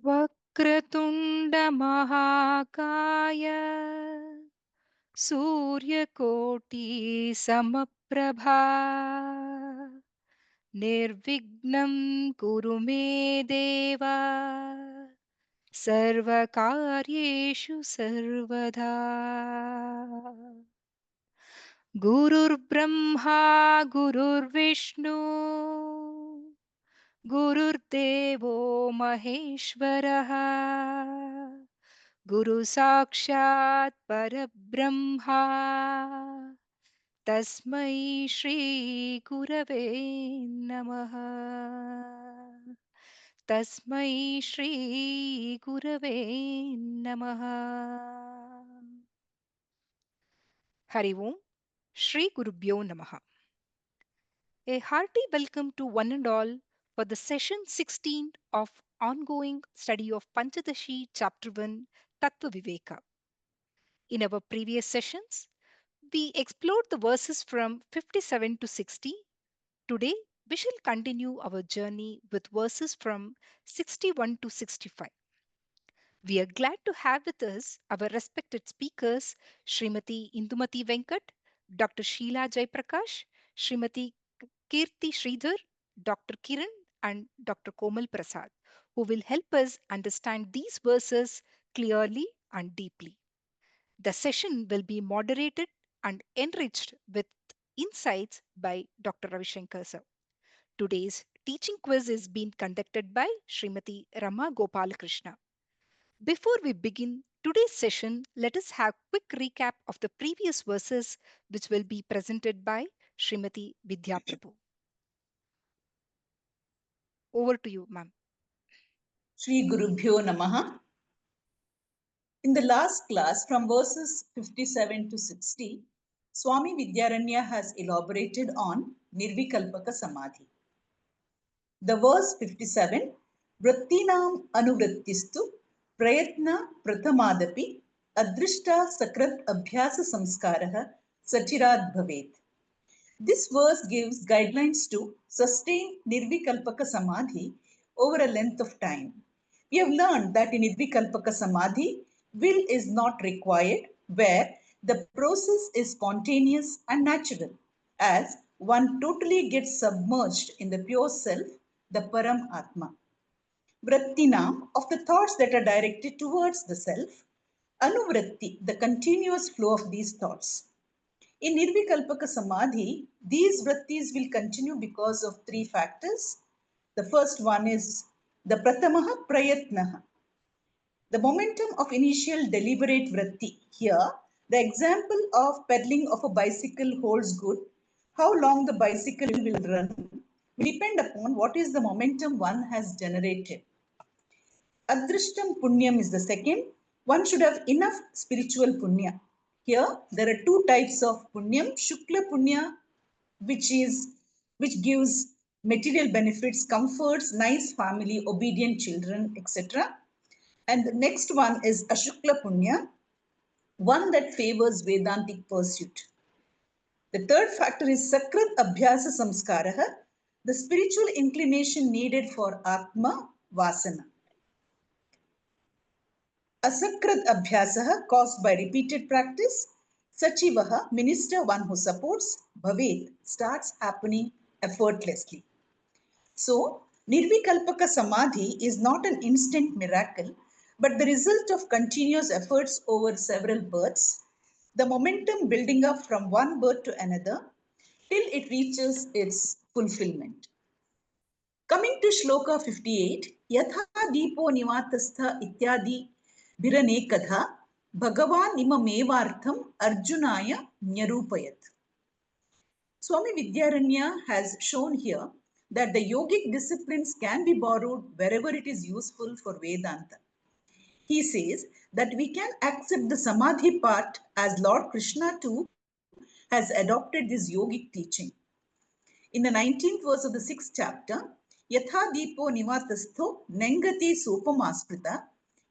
Vakratunda Mahakaya Suryakoti Samaprabha Nirvignam Kuru Me Deva Sarvakaryeshu Sarvada. Gurur Brahma Gurur Vishnu Gurur Devo Maheshwaraha Guru Sakshat Parabrahma Tasmai Shri Gurave Namaha. Tasmai Shri Gurave Namaha. Hari Om, Shri Gurubhyo Namaha. A hearty welcome to one and all for the session 16 of ongoing study of Panchadashi Chapter 1 Tattva Viveka. In our previous sessions, we explored the verses from 57 to 60. Today, we shall continue our journey with verses from 61 to 65. We are glad to have with us our respected speakers, Srimati Indumati Venkat, Dr. Sheila Jaiprakash, Srimati Kirti Sridhar, Dr. Kiran, and Dr. Komal Prasad, who will help us understand these verses clearly and deeply. The session will be moderated and enriched with insights by Dr. Ravishankar sir. Today's teaching quiz is being conducted by Srimati Rama Gopalakrishna. Before we begin today's session, let us have quick recap of the previous verses which will be presented by Srimati Vidya Prabhu. Over to you, ma'am. Shri Gurubhyo Namaha. In the last class, from verses 57 to 60, Swamy Vidyaranya has elaborated on Nirvikalpaka Samadhi. The verse 57, Vrittinam Anuvrittistu Prayatna Prathamadapi Adrishta Sakrat Abhyasa Samskaraha Sachirad Bhavet. This verse gives guidelines to sustain Nirvikalpaka Samadhi over a length of time. We have learned that in Nirvikalpaka Samadhi, will is not required, where the process is spontaneous and natural, as one totally gets submerged in the pure self, the Param Atma. Vrittinam, of the thoughts that are directed towards the self, Anuvritti, the continuous flow of these thoughts. In Nirvikalpaka Samadhi, these vrittis will continue because of three factors. The first one is the Pratamaha Prayatnaha, the momentum of initial deliberate vritti. Here, the example of pedaling of a bicycle holds good. How long the bicycle will run will depend upon what is the momentum one has generated. Adrishtam Punyam is the second. One should have enough spiritual punya. Here, there are two types of punyam. Shukla punya, which gives material benefits, comforts, nice family, obedient children, etc. And the next one is Ashukla punya, one that favors Vedantic pursuit. The third factor is Sakrat Abhyasa Samskaraha, the spiritual inclination needed for Atma Vasana. Asakrat Abhyasah, caused by repeated practice. Sachivaha, minister, one who supports. Bhavet, starts happening effortlessly. So, Nirvikalpaka Samadhi is not an instant miracle, but the result of continuous efforts over several births, the momentum building up from one birth to another till it reaches its fulfillment. Coming to Shloka 58, Yatha Deepo Nivatastha Ityadi Birane Katha Bhagavan Imamevartham Arjunaya Nyarupayat. Swami Vidyaranya has shown here that the yogic disciplines can be borrowed wherever it is useful for Vedanta. He says that we can accept the Samadhi part as Lord Krishna too has adopted this yogic teaching. In the 19th verse of the 6th chapter, Yatha Deepo Nivatastho Nengati Sopamasprita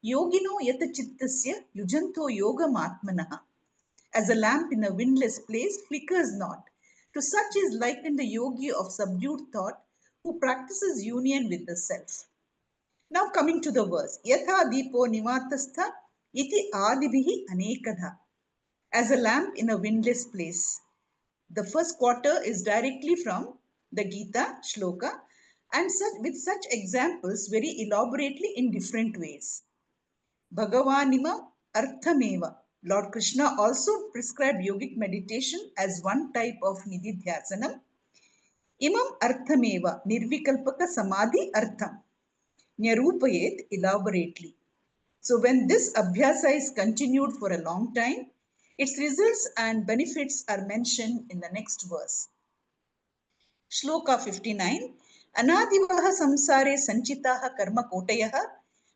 Yogino Yata Chittasya Yujanto Yogam Atmanaha. As a lamp in a windless place flickers not, to such is likened the yogi of subdued thought who practices union with the self. Now coming to the verse, Yatha Deepo Nivatastha Iti Adibihi Anekadha. As a lamp in a windless place. The first quarter is directly from the Gita shloka and with such examples very elaborately in different ways. Bhagavanima Arthameva. Lord Krishna also prescribed yogic meditation as one type of nididhyasanam. Imam Arthameva Nirvikalpaka Samadhi Artham. Nyarupayet elaborately. So when this abhyasa is continued for a long time, its results and benefits are mentioned in the next verse. Shloka 59. Anadivaha samsare sanchitaha karma kotayaha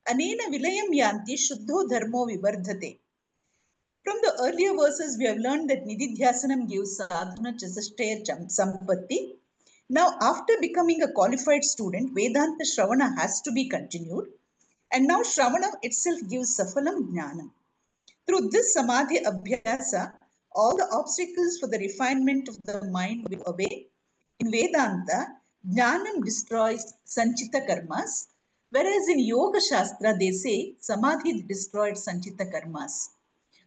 anena vilayam yanti shuddho dharmo vivardhate. From the earlier verses, we have learned that Nididhyasanam gives sadhana chasashtaya sampatti. Now, after becoming a qualified student, Vedanta Shravana has to be continued. And now Shravana itself gives Safalam Jnanam. Through this Samadhi Abhyasa, all the obstacles for the refinement of the mind will away. In Vedanta, Jnanam destroys Sanchita Karmas, whereas in Yoga Shastra they say Samadhi destroyed Sanchita Karmas.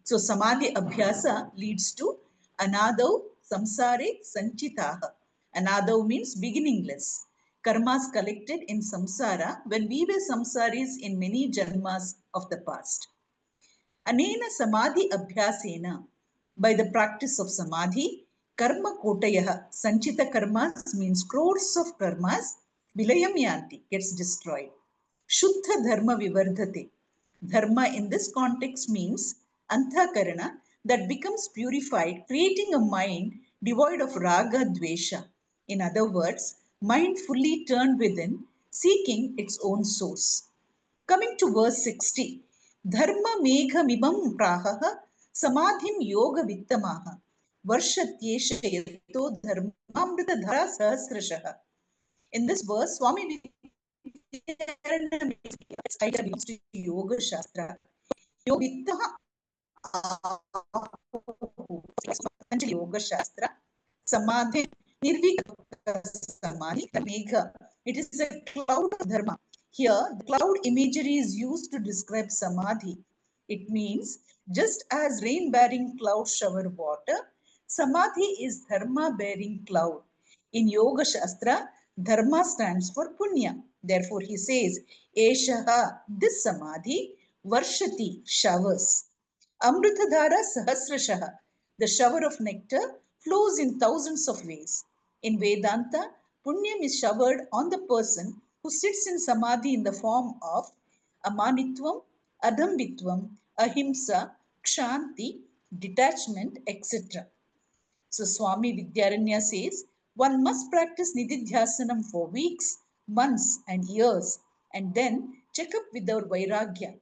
So Samadhi Abhyasa leads to Anadau Samsare Sanchitaha. Anadau means beginningless. Karmas collected in samsara when we were samsaris in many janmas of the past. Anena Samadhi Abhyasena. By the practice of Samadhi, Karma Kotayaha. Sanchita Karmas means crores of karmas. Vilayam Yanti gets destroyed. Shuddha Dharma Vivardhate. Dharma in this context means Anthakarana that becomes purified, creating a mind devoid of raga dvesha. In other words, mind fully turned within, seeking its own source. Coming to verse 60. Dharma megha mimam prahaha samadhim yoga vittamaha varshatyesha yato dharmamrita dhara sahasrashaha. In this verse, Swami Vidyaranya idea belongs to Yoga Shastra. Yoga Vittaha Yoga Shastra. Samadhi Nirvikalpaka Samadhi Megha. It is a cloud of dharma. Here, the cloud imagery is used to describe Samadhi. It means just as rain bearing clouds shower water, Samadhi is dharma bearing cloud. In Yoga Shastra, dharma stands for punya. Therefore, he says, Eshaha, this Samadhi, Varshati, showers. Amritadhara Sahasrashaha, the shower of nectar, flows in thousands of ways. In Vedanta, Punyam is showered on the person who sits in Samadhi in the form of Amanitvam, Adambitvam, Ahimsa, Kshanti, detachment, etc. So Swami Vidyaranya says, one must practice Nididhyasanam for weeks, months and years and then check up with our Vairagya.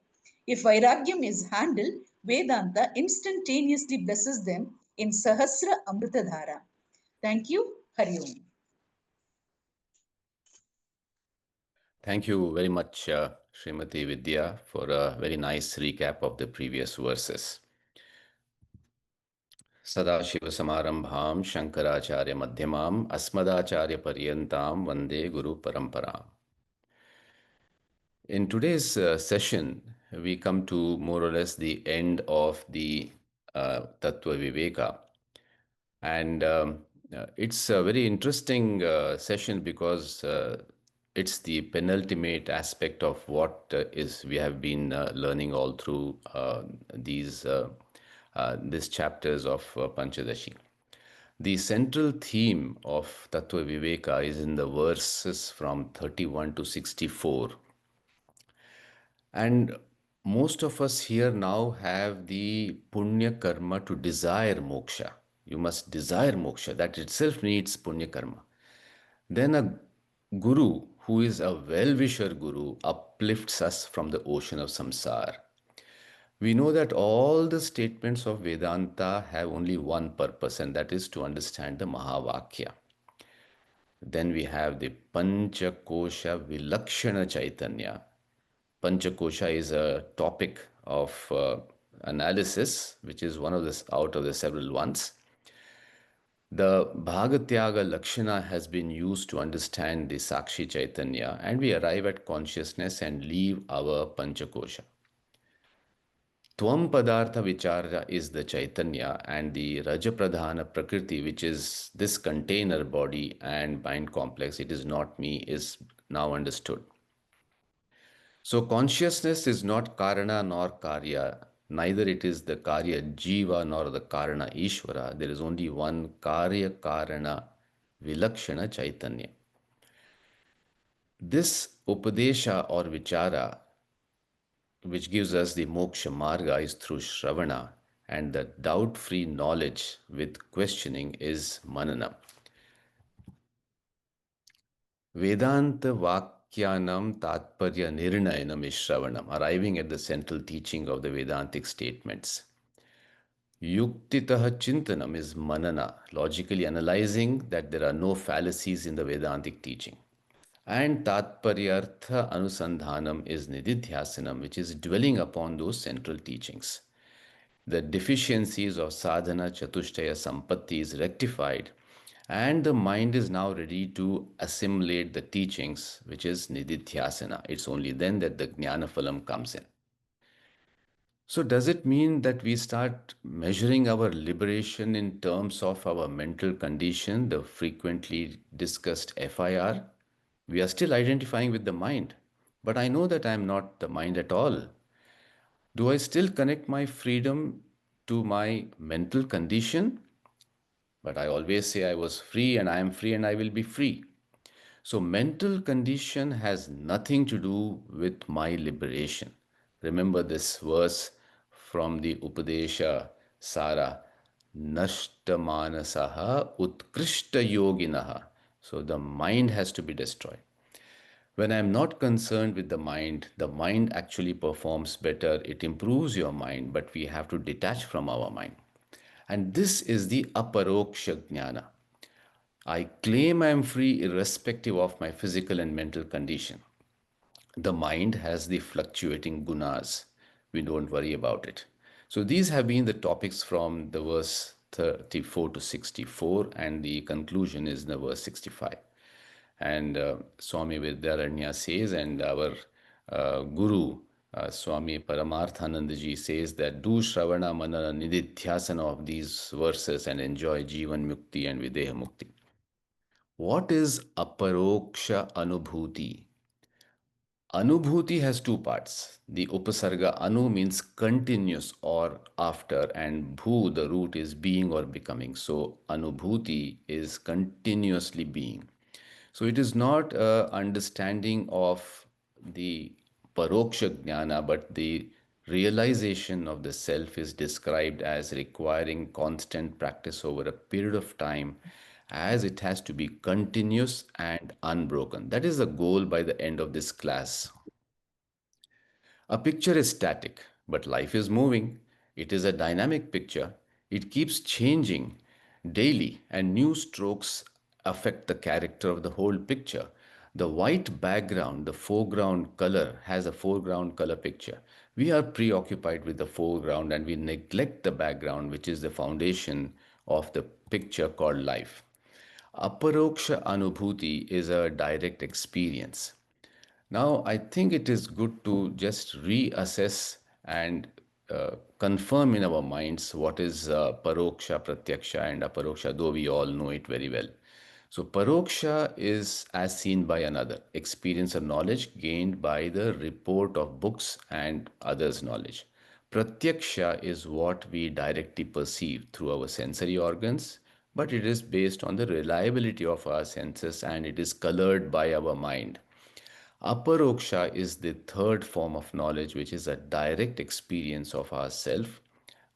If Vairagyam is handled, Vedanta instantaneously blesses them in Sahasra Amritadhara. Thank you. Hari Om. Thank you very much, Srimati Vidya, for a very nice recap of the previous verses. Sadashivasamarambham Shankaracharya Madhyamam Asmadacharya Paryantam Vande Guru Paramparam. In today's session, we come to more or less the end of the Tattva Viveka. And it's a very interesting session because it's the penultimate aspect of what is we have been learning all through these chapters of Panchadashi. The central theme of Tattva Viveka is in the verses from 31 to 64. And most of us here now have the punya karma to desire moksha. You must desire moksha. That itself needs punya karma. Then a guru who is a well-wisher guru uplifts us from the ocean of samsara. We know that all the statements of Vedanta have only one purpose, and that is to understand the Maha Vakya. Then we have the Panchakosha Vilakshana Chaitanya. Panchakosha is a topic of analysis, which is one of the out of the several ones. The Bhagatyaga Lakshana has been used to understand the Sakshi Chaitanya, and we arrive at consciousness and leave our Panchakosha. Tvam Padartha Vichara is the Chaitanya, and the Rajapradhana Prakriti, which is this container body and mind complex, it is not me, is now understood. So consciousness is not Karana nor Karya, neither it is the Karya Jiva nor the Karana Ishvara. There is only one Karya Karana Vilakshana Chaitanya. This Upadesha or Vichara, which gives us the Moksha Marga, is through Shravana, and the doubt free knowledge with questioning is Manana. Vedanta Vakyanam Tatparya Nirnayanam is Shravanam, arriving at the central teaching of the Vedantic statements. Yuktitaha Chintanam is Manana, logically analyzing that there are no fallacies in the Vedantic teaching. And Tatparyartha Anusandhanam is Nididhyasanam, which is dwelling upon those central teachings. The deficiencies of sadhana chatushtaya sampatti is rectified, and the mind is now ready to assimilate the teachings, which is nididhyasana. It's only then that the jnana phalam comes in. So does it mean that we start measuring our liberation in terms of our mental condition, the frequently discussed FIR? We are still identifying with the mind, but I know that I am not the mind at all. Do I still connect my freedom to my mental condition? But I always say I was free and I am free and I will be free. So, mental condition has nothing to do with my liberation. Remember this verse from the Upadesha Sara, Nashtamanasaha Utkrishta Yoginaha. So, the mind has to be destroyed. When I'm not concerned with the mind actually performs better. It improves your mind, but we have to detach from our mind. And this is the aparoksha jnana. I claim I am free irrespective of my physical and mental condition. The mind has the fluctuating gunas. We don't worry about it. So these have been the topics from the verse 34 to 64, and the conclusion is in the verse 65. And Swamy Vidyaranya says, and our Guru Swami Paramarthanandaji says that do Shravana Manana Nididhyasana of these verses and enjoy Jivan Mukti and Videha Mukti. What is Aparoksha Anubhuti? Anubhuti has two parts. The Upasarga Anu means continuous or after, and Bhu, the root, is being or becoming. So Anubhuti is continuously being. So it is not a understanding of the paroksha jnana, but the realization of the self is described as requiring constant practice over a period of time, as it has to be continuous and unbroken. That is the goal by the end of this class. A picture is static, but life is moving. It is a dynamic picture. It keeps changing daily, and new strokes affect the character of the whole picture. The white background, the foreground color, has a foreground color picture. We are preoccupied with the foreground and we neglect the background, which is the foundation of the picture called life. Aparoksha Anubhuti is a direct experience. Now, I think it is good to just reassess and confirm in our minds what is Paroksha, Pratyaksha, and Aparoksha, though we all know it very well. So, Paroksha is as seen by another, experience or knowledge gained by the report of books and others' knowledge. Pratyaksha is what we directly perceive through our sensory organs, but it is based on the reliability of our senses and it is colored by our mind. Aparoksha is the third form of knowledge, which is a direct experience of ourself.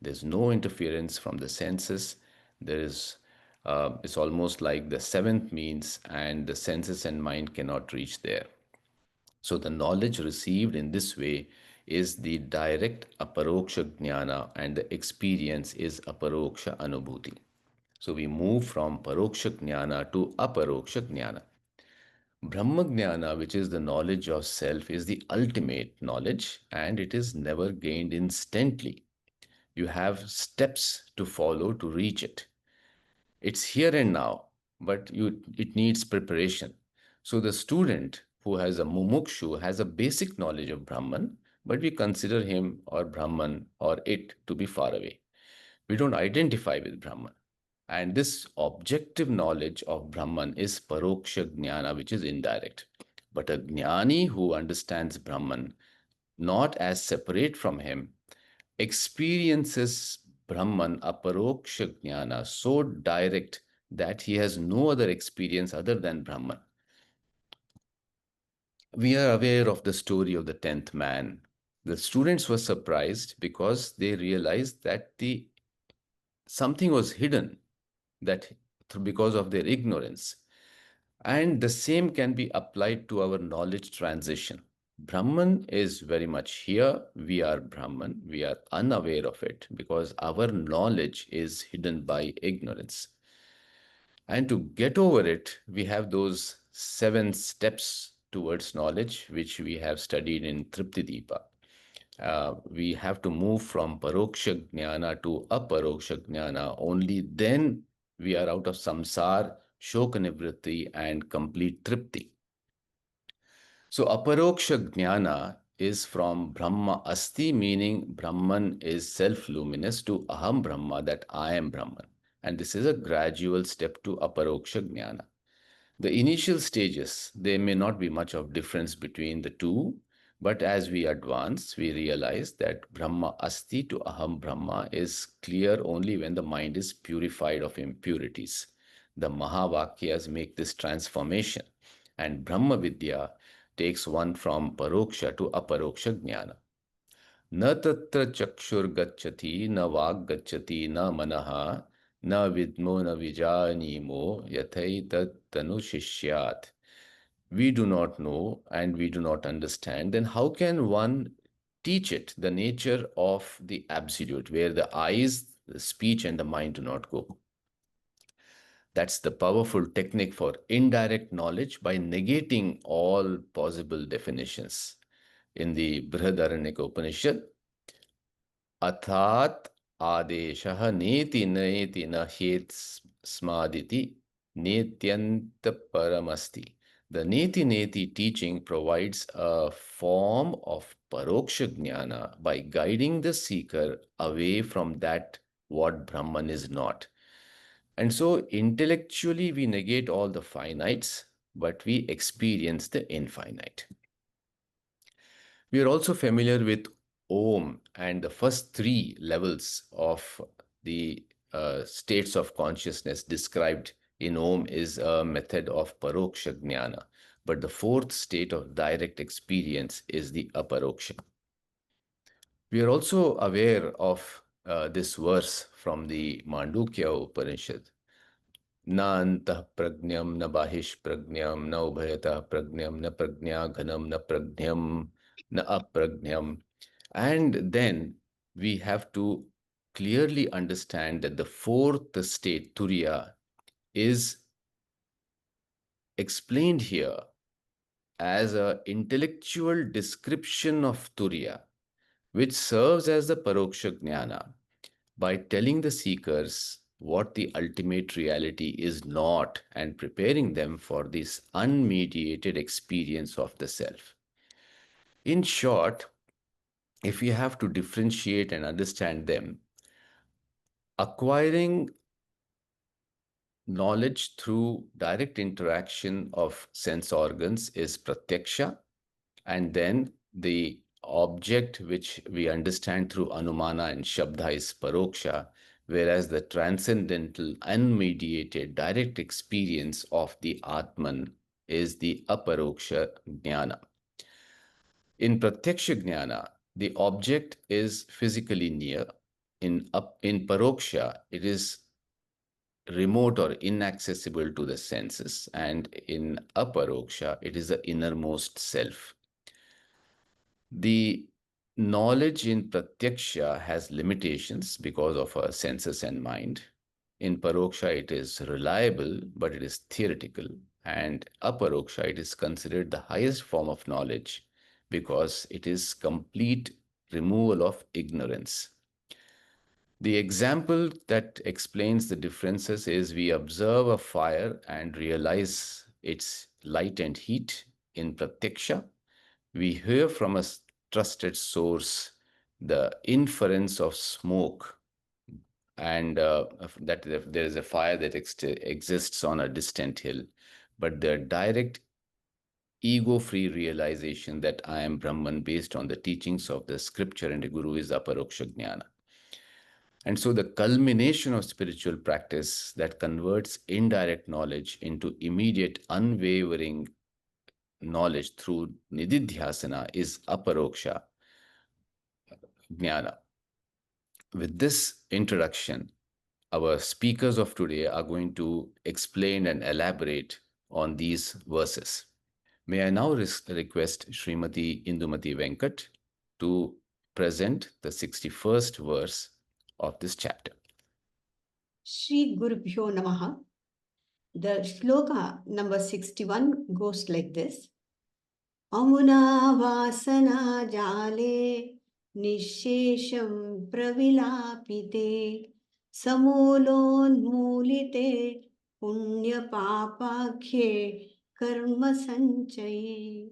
There's no interference from the senses. There is, it's almost like the seventh means, and the senses and mind cannot reach there. So the knowledge received in this way is the direct aparoksha jnana, and the experience is aparoksha anubhuti. So we move from paroksha jnana to aparoksha jnana. Brahmagnana, which is the knowledge of self, is the ultimate knowledge and it is never gained instantly. You have steps to follow to reach it. It's here and now, but it needs preparation. So the student who has a mumukshu has a basic knowledge of Brahman, but we consider him or Brahman or it to be far away. We don't identify with Brahman. And this objective knowledge of Brahman is paroksha jnana, which is indirect. But a jnani who understands Brahman not as separate from him experiences Brahman aparoksha jnana so direct that he has no other experience other than Brahman. We are aware of the story of the 10th man. The students were surprised because they realized that the something was hidden, that because of their ignorance. And the same can be applied to our knowledge transition. Brahman is very much here. We are Brahman. We are unaware of it because our knowledge is hidden by ignorance. And to get over it, we have those 7 steps towards knowledge, which we have studied in Tripti Deepa. We have to move from paroksha jnana to aparoksha jnana. Only then we are out of samsar, shoka nivritti, and complete tripti. So aparoksha jnana is from Brahma asti, meaning Brahman is self-luminous, to aham Brahma, that I am Brahman. And this is a gradual step to aparoksha jnana. The initial stages, there may not be much of difference between the two, but as we advance, we realize that Brahma asti to aham Brahma is clear only when the mind is purified of impurities. The Maha Vakyas make this transformation, and Brahma Vidya takes one from paroksha to aparoksha jnana. न तत्र चक्षुर्गच्छति न वाग् गच्छति न मनः न विद्मो न vijanimo yathaitattanushishyat. We do not know and we do not understand, then how can one teach it, the nature of the absolute, where the eyes, the speech, and the mind do not go? That's the powerful technique for indirect knowledge by negating all possible definitions. In the Brihadaranyaka Upanishad, अर्थात आदेशः नेति नेति न हेत स्मादिति नेत्यंत paramasti. The neti neti teaching provides a form of paroksha jnana by guiding the seeker away from that what Brahman is not. And so intellectually we negate all the finites, but we experience the infinite. We are also familiar with Om and the first 3 levels of the states of consciousness described in Om is a method of paroksha jnana. But the 4th state of direct experience is the aparoksha. We are also aware of this verse from the Mandukya Upanishad. Na antah pragnam, na bahish pragnam, na ubhayatah pragnam, na pragnya ghanam, na pragnam, na apragnam. And then we have to clearly understand that the 4th state, Turiya, is explained here as an intellectual description of Turiya, which serves as the paroksha jnana by telling the seekers what the ultimate reality is not and preparing them for this unmediated experience of the self. In short, if we have to differentiate and understand them, acquiring knowledge through direct interaction of sense organs is pratyaksha, and then the object which we understand through anumana and shabda is paroksha, whereas the transcendental, unmediated, direct experience of the Atman is the aparoksha jnana. In pratyaksha jnana, the object is physically near. In paroksha, it is remote or inaccessible to the senses, and in aparoksha, it is the innermost self. The knowledge in pratyaksha has limitations because of our senses and mind. In paroksha, it is reliable, but it is theoretical. And aparoksha, it is considered the highest form of knowledge because it is complete removal of ignorance. The example that explains the differences is we observe a fire and realize its light and heat in pratyaksha. We hear from a trusted source the inference of smoke and that there is a fire that exists on a distant hill. But the direct ego free realization that I am Brahman based on the teachings of the scripture and the Guru is aparoksha jnana. And so the culmination of spiritual practice that converts indirect knowledge into immediate, unwavering knowledge through nididhyasana is aparoksha jnana. With this introduction, our speakers of today are going to explain and elaborate on these verses. May I now request Srimati Indumati Venkat to present the 61st verse of this chapter. Shri Gurubhyo Namaha. The shloka number 61 goes like this. Amuna vasana jale nishesham pravilapite samulonmulite punya papakhe karma sanchaye.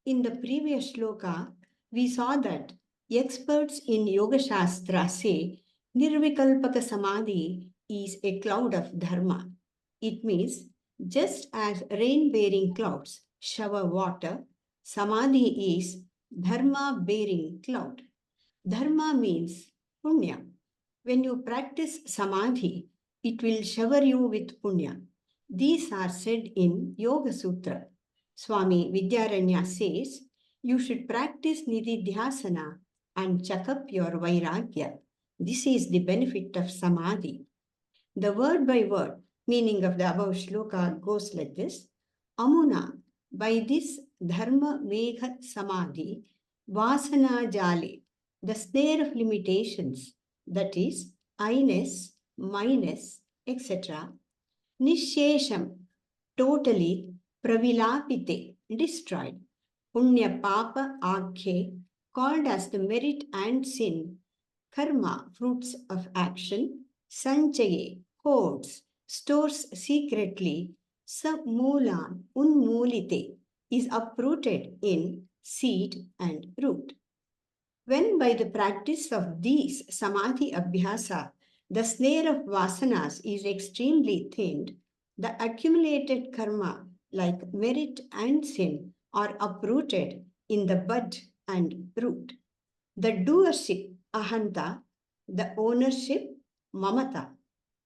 In the previous shloka, we saw that experts in Yoga Shastra say Nirvikalpaka Samadhi is a cloud of dharma. It means just as rain-bearing clouds shower water, Samadhi is dharma-bearing cloud. Dharma means punya. When you practice Samadhi, it will shower you with punya. These are said in Yoga Sutra. Swamy Vidyaranya says, you should practice nididhyasana and chuck up your vairagya. This is the benefit of Samadhi. The word by word meaning of the above shloka goes like this. Amuna, by this dharma megha samadhi, vasana jale, the snare of limitations, that is, I-ness, minus, etc., nishesham, totally, pravilapite, destroyed, punya papa akhe, called as the merit and sin, karma, fruits of action, sanchaye, hoards, stores secretly, samulan, unmulite, is uprooted in seed and root. When by the practice of these Samadhi Abhyasa, the snare of Vasanas is extremely thinned, the accumulated karma like merit and sin are uprooted in the bud and root. The doership, ahanta, the ownership, mamata,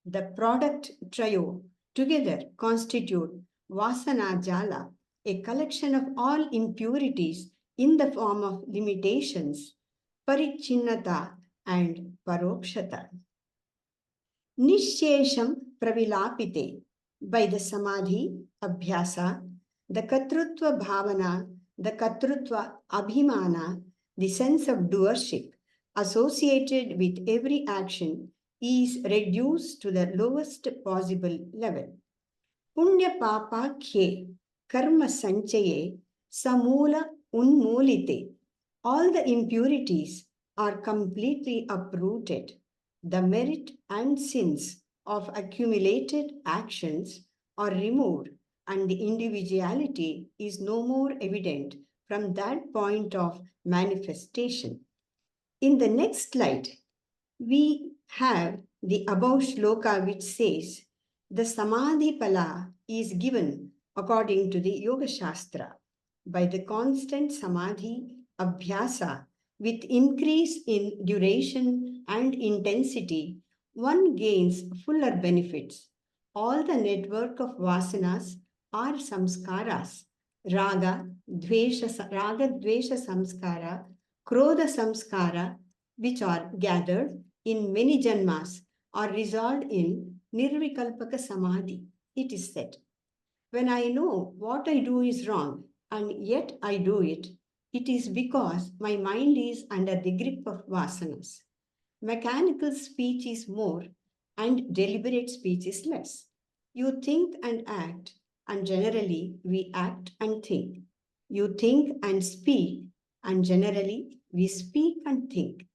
the product trio together constitute vasana jala, a collection of all impurities in the form of limitations, parichinnata and parokshata. Nishesham pravilapite, by the samadhi, abhyasa, the katrutva bhavana, the katrutva abhimana, the sense of doership associated with every action is reduced to the lowest possible level. Punya papa khe, karma sanchaye, samula unmulite. All the impurities are completely uprooted. The merit and sins of accumulated actions are removed, and the individuality is no more evident from that point of manifestation. In the next slide, we have the above shloka which says, the Samadhi Pala is given according to the Yoga Shastra by the constant Samadhi Abhyasa with increase in duration and intensity, one gains fuller benefits. All the network of vasanas are samskaras, dvesha samskara, krodha samskara, which are gathered in many janmas, are resolved in Nirvikalpaka Samadhi. It is said, when I know what I do is wrong and yet I do it, it is because my mind is under the grip of vasanas. Mechanical speech is more and deliberate speech is less. You think and act, and generally we act and think. You think and speak, and generally we speak and think.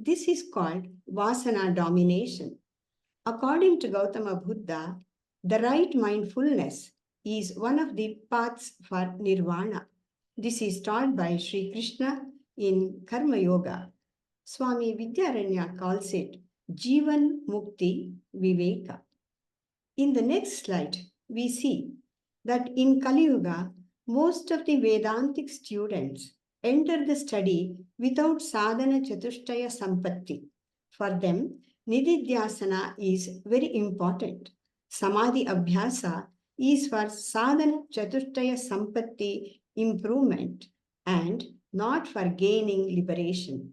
This is called Vasana domination. According to Gautama Buddha, the right mindfulness is one of the paths for nirvana. This is taught by Sri Krishna in Karma Yoga. Swamy Vidyaranya calls it Jivan Mukti Viveka. In the next slide, we see that in Kali Yuga, most of the Vedantic students enter the study without sadhana chatushtaya sampatti. For them, nididhyasana is very important. Samadhi Abhyasa is for sadhana chatushtaya sampatti improvement and not for gaining liberation.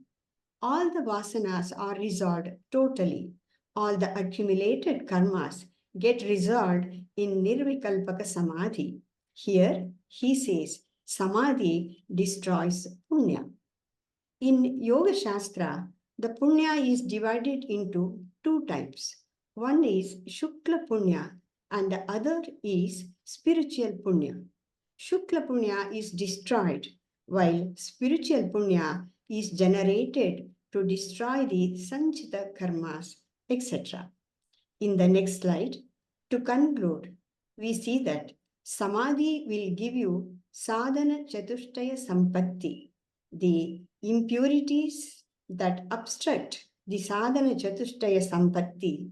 All the vasanas are resolved totally. All the accumulated karmas get resolved in Nirvikalpaka Samadhi. Here he says Samadhi destroys punya. In Yoga Shastra, the punya is divided into two types. One is Shukla punya and the other is spiritual punya. Shukla punya is destroyed while spiritual punya is generated to destroy the sanchita karmas, etc. In the next slide, to conclude, we see that Samadhi will give you sadhana chatushtaya sampatti, the impurities that obstruct the sadhana chatushtaya sampatti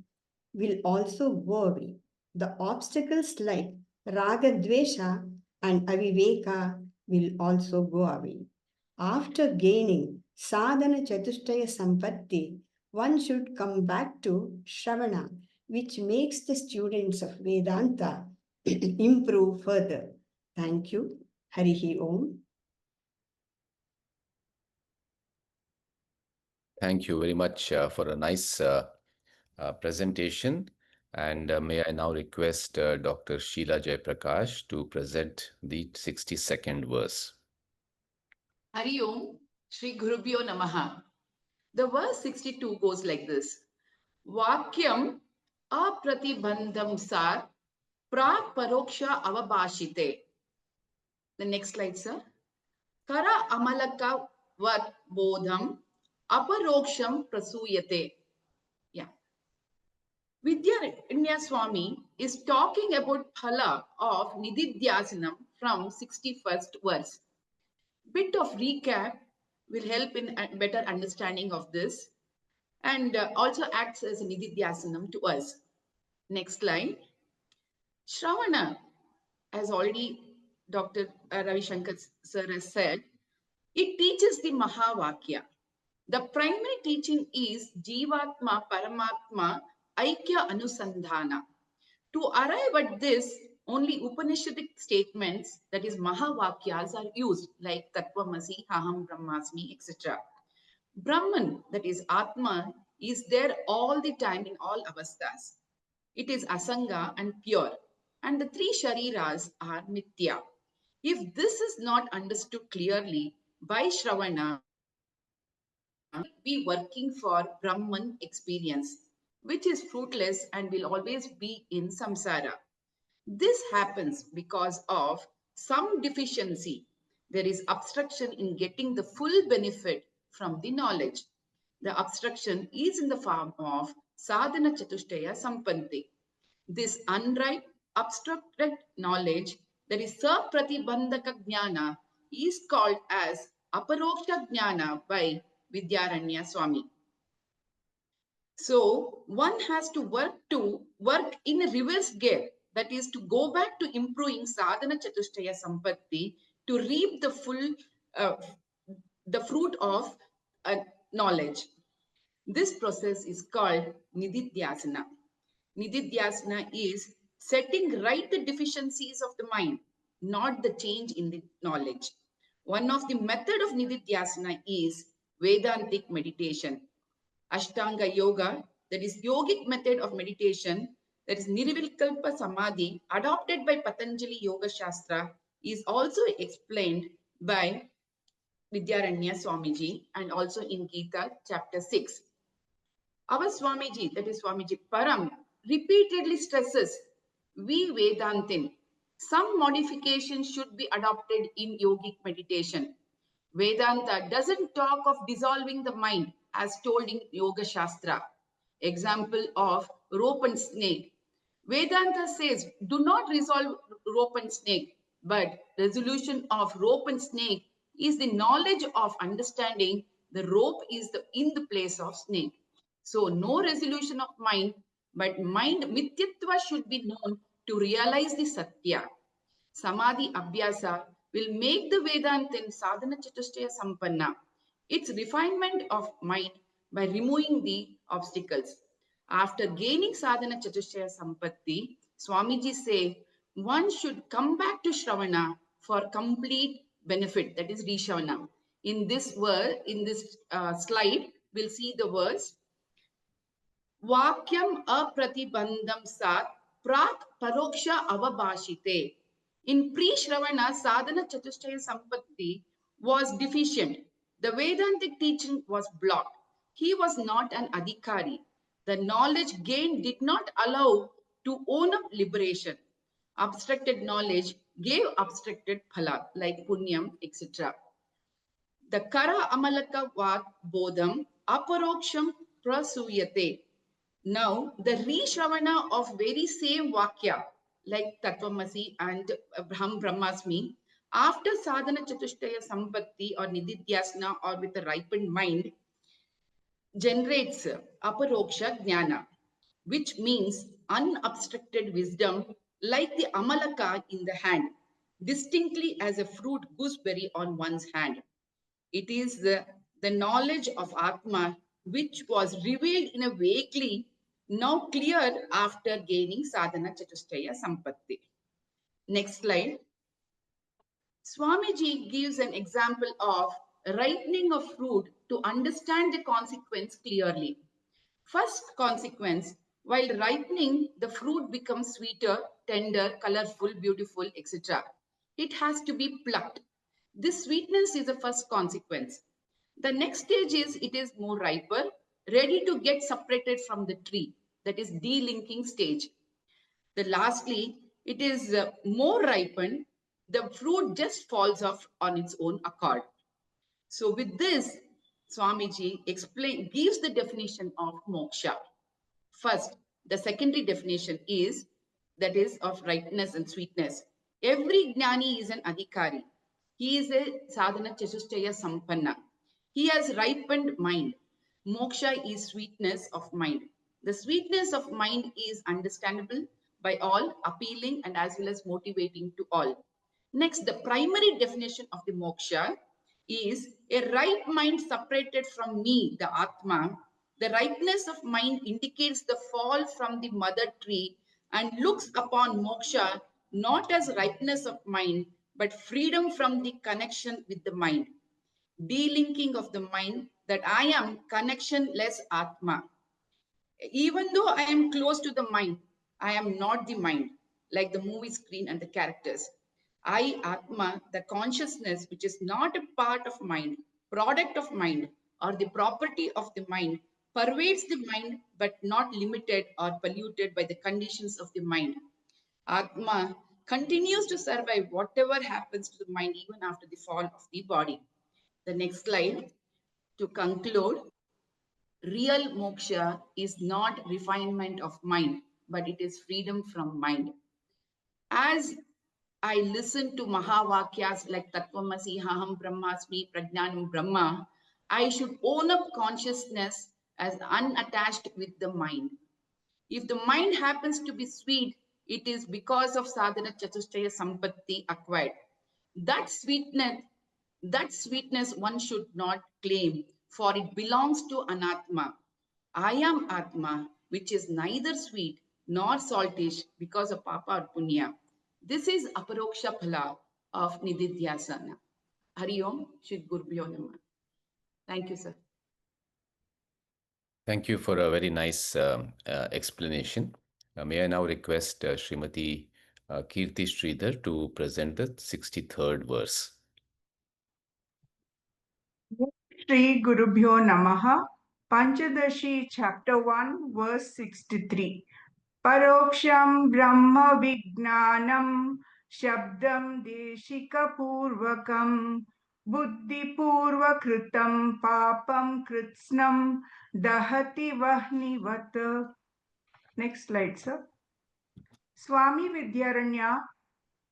will also go away. The obstacles like raga dvesha and aviveka will also go away. After gaining sadhana chatushtaya sampatti, one should come back to Shravana, which makes the students of Vedanta improve further. Thank you. Harihi Om. Thank you very much for a nice presentation. And may I now request Dr. Sheila Jaiprakash to present the 62nd verse. Hari Om, Shri Gurubhyo Namaha. The verse 62 goes like this. Vakyam apratibandham sar prak paroksha avabhashite. The next slide, sir. Kara amalaka vat bodham aparoksham prasuyate. Yeah. Vidyaranya Swami is talking about phala of nididhyasanam from 61st verse. Bit of recap will help in better understanding of this and also acts as a nididhyasanam to us. Next slide. Shravana, as already Dr. Ravi Shankar sir has said, it teaches the Maha Vakya. The primary teaching is Jivatma Paramatma Aikya Anusandhana. To arrive at this, only Upanishadic statements, that is Mahavakyas, are used, like Tattvamasi, Aham Brahmasmi, etc. Brahman, that is Atma, is there all the time in all avasthas. It is Asanga and pure, and the three Shariras are Mithya. If this is not understood clearly by Shravana, be working for Brahman experience, which is fruitless and will always be in samsara. This happens because of some deficiency. There is obstruction in getting the full benefit from the knowledge. The obstruction is in the form of sadhana chatushtaya sampanti. This unripe, obstructed knowledge, that is sapratibandhaka jnana, is called as aparoksha jnana by Vidyaranya Swami. So one has to work in a reverse gear, that is to go back to improving sadhana chatushtaya sampatti to reap the fruit of knowledge. This process is called nididhyasana. Nididhyasana is setting right the deficiencies of the mind, not the change in the knowledge. One of the method of nididhyasana is Vedantic meditation. Ashtanga yoga, that is yogic method of meditation, that is Nirvikalpaka Samadhi, adopted by Patanjali Yoga Shastra, is also explained by Vidyaranya Swamiji and also in Gita chapter 6. Our Swamiji, that is Swamiji Param, repeatedly stresses, we Vedantin, some modification should be adopted in yogic meditation. Vedanta doesn't talk of dissolving the mind, as told in Yoga Shastra. Example of rope and snake. Vedanta says, do not resolve rope and snake, but resolution of rope and snake is the knowledge of understanding the rope is in the place of snake. So no resolution of mind, but mind mityatva should be known to realize the satya. Samadhi Abhyasa will make the Vedantin sadhana chatushtaya sampanna. It's refinement of mind by removing the obstacles. After gaining sadhana chatushtaya sampatti, Swamiji say one should come back to Shravana for complete benefit, that is Rishavana. In this word, in this slide, we'll see the words Vakyam apratibandham sat prak paroksha avabhashite. In pre-Shravana, sadhana chatushtaya sampatti was deficient. The Vedantic teaching was blocked. He was not an adhikari. The knowledge gained did not allow to own up liberation. Abstracted knowledge gave abstracted phala like punyam, etc. The kara amalaka vat bodham aparoksham prasuyate. Now, the Rishravana of very same Vakya, like Tatvamasi and Brahm Brahmasmi, after sadhana chatushtaya sampatti or nididhyasana or with a ripened mind, generates aparoksha jnana, which means unobstructed wisdom like the amalaka in the hand, distinctly as a fruit gooseberry on one's hand. It is the knowledge of Atma which was revealed in a vaguely, now clear after gaining sadhana chatushtaya sampatti. Next slide. Swamiji gives an example of ripening of fruit to understand the consequence clearly. First consequence, while ripening, the fruit becomes sweeter, tender, colorful, beautiful, etc. It has to be plucked. This sweetness is the first consequence. The next stage is it is more riper, ready to get separated from the tree. That is delinking stage. The lastly, it is more ripened. The fruit just falls off on its own accord. So with this, Swamiji gives the definition of moksha. First, the secondary definition is that is of ripeness and sweetness. Every jnani is an adhikari. He is a sadhana chatushtaya sampanna. He has ripened mind. Moksha is sweetness of mind. The sweetness of mind is understandable by all, appealing and as well as motivating to all. Next, the primary definition of the moksha is a right mind separated from me, the Atma. The rightness of mind indicates the fall from the mother tree and looks upon moksha not as rightness of mind, but freedom from the connection with the mind. Delinking of the mind that I am connectionless Atma. Even though I am close to the mind, I am not the mind, like the movie screen and the characters. I, Atma, the consciousness, which is not a part of mind, product of mind, or the property of the mind, pervades the mind, but not limited or polluted by the conditions of the mind. Atma continues to survive whatever happens to the mind even after the fall of the body. The next slide. To conclude, real moksha is not refinement of mind, but it is freedom from mind. As I listen to Mahavakyas like Tattvamasi, Haham Brahmasmi, Prajnanam Brahma, I should own up consciousness as unattached with the mind. If the mind happens to be sweet, it is because of sadhana chatushtaya sampatti acquired. That sweetness, that sweetness one should not claim, for it belongs to anatma. I am Atma, which is neither sweet nor saltish because of Papa or Punya. This is Aparoksha Phala of Nididhyasana. Hari Om, Shri Gurubhyo Namah. Thank you, sir. Thank you for a very nice explanation. May I now request Srimati Kirti Sridhar to present the 63rd verse. Shri Gurubhyo Namaha. Panchadashi, chapter 1, verse 63. Paroksham Brahma Vijnanam Shabdam Deshika Purvakam buddhipurvakritam papam kritsnam dahati vahnivat. Next slide, sir. Swamy Vidyaranya,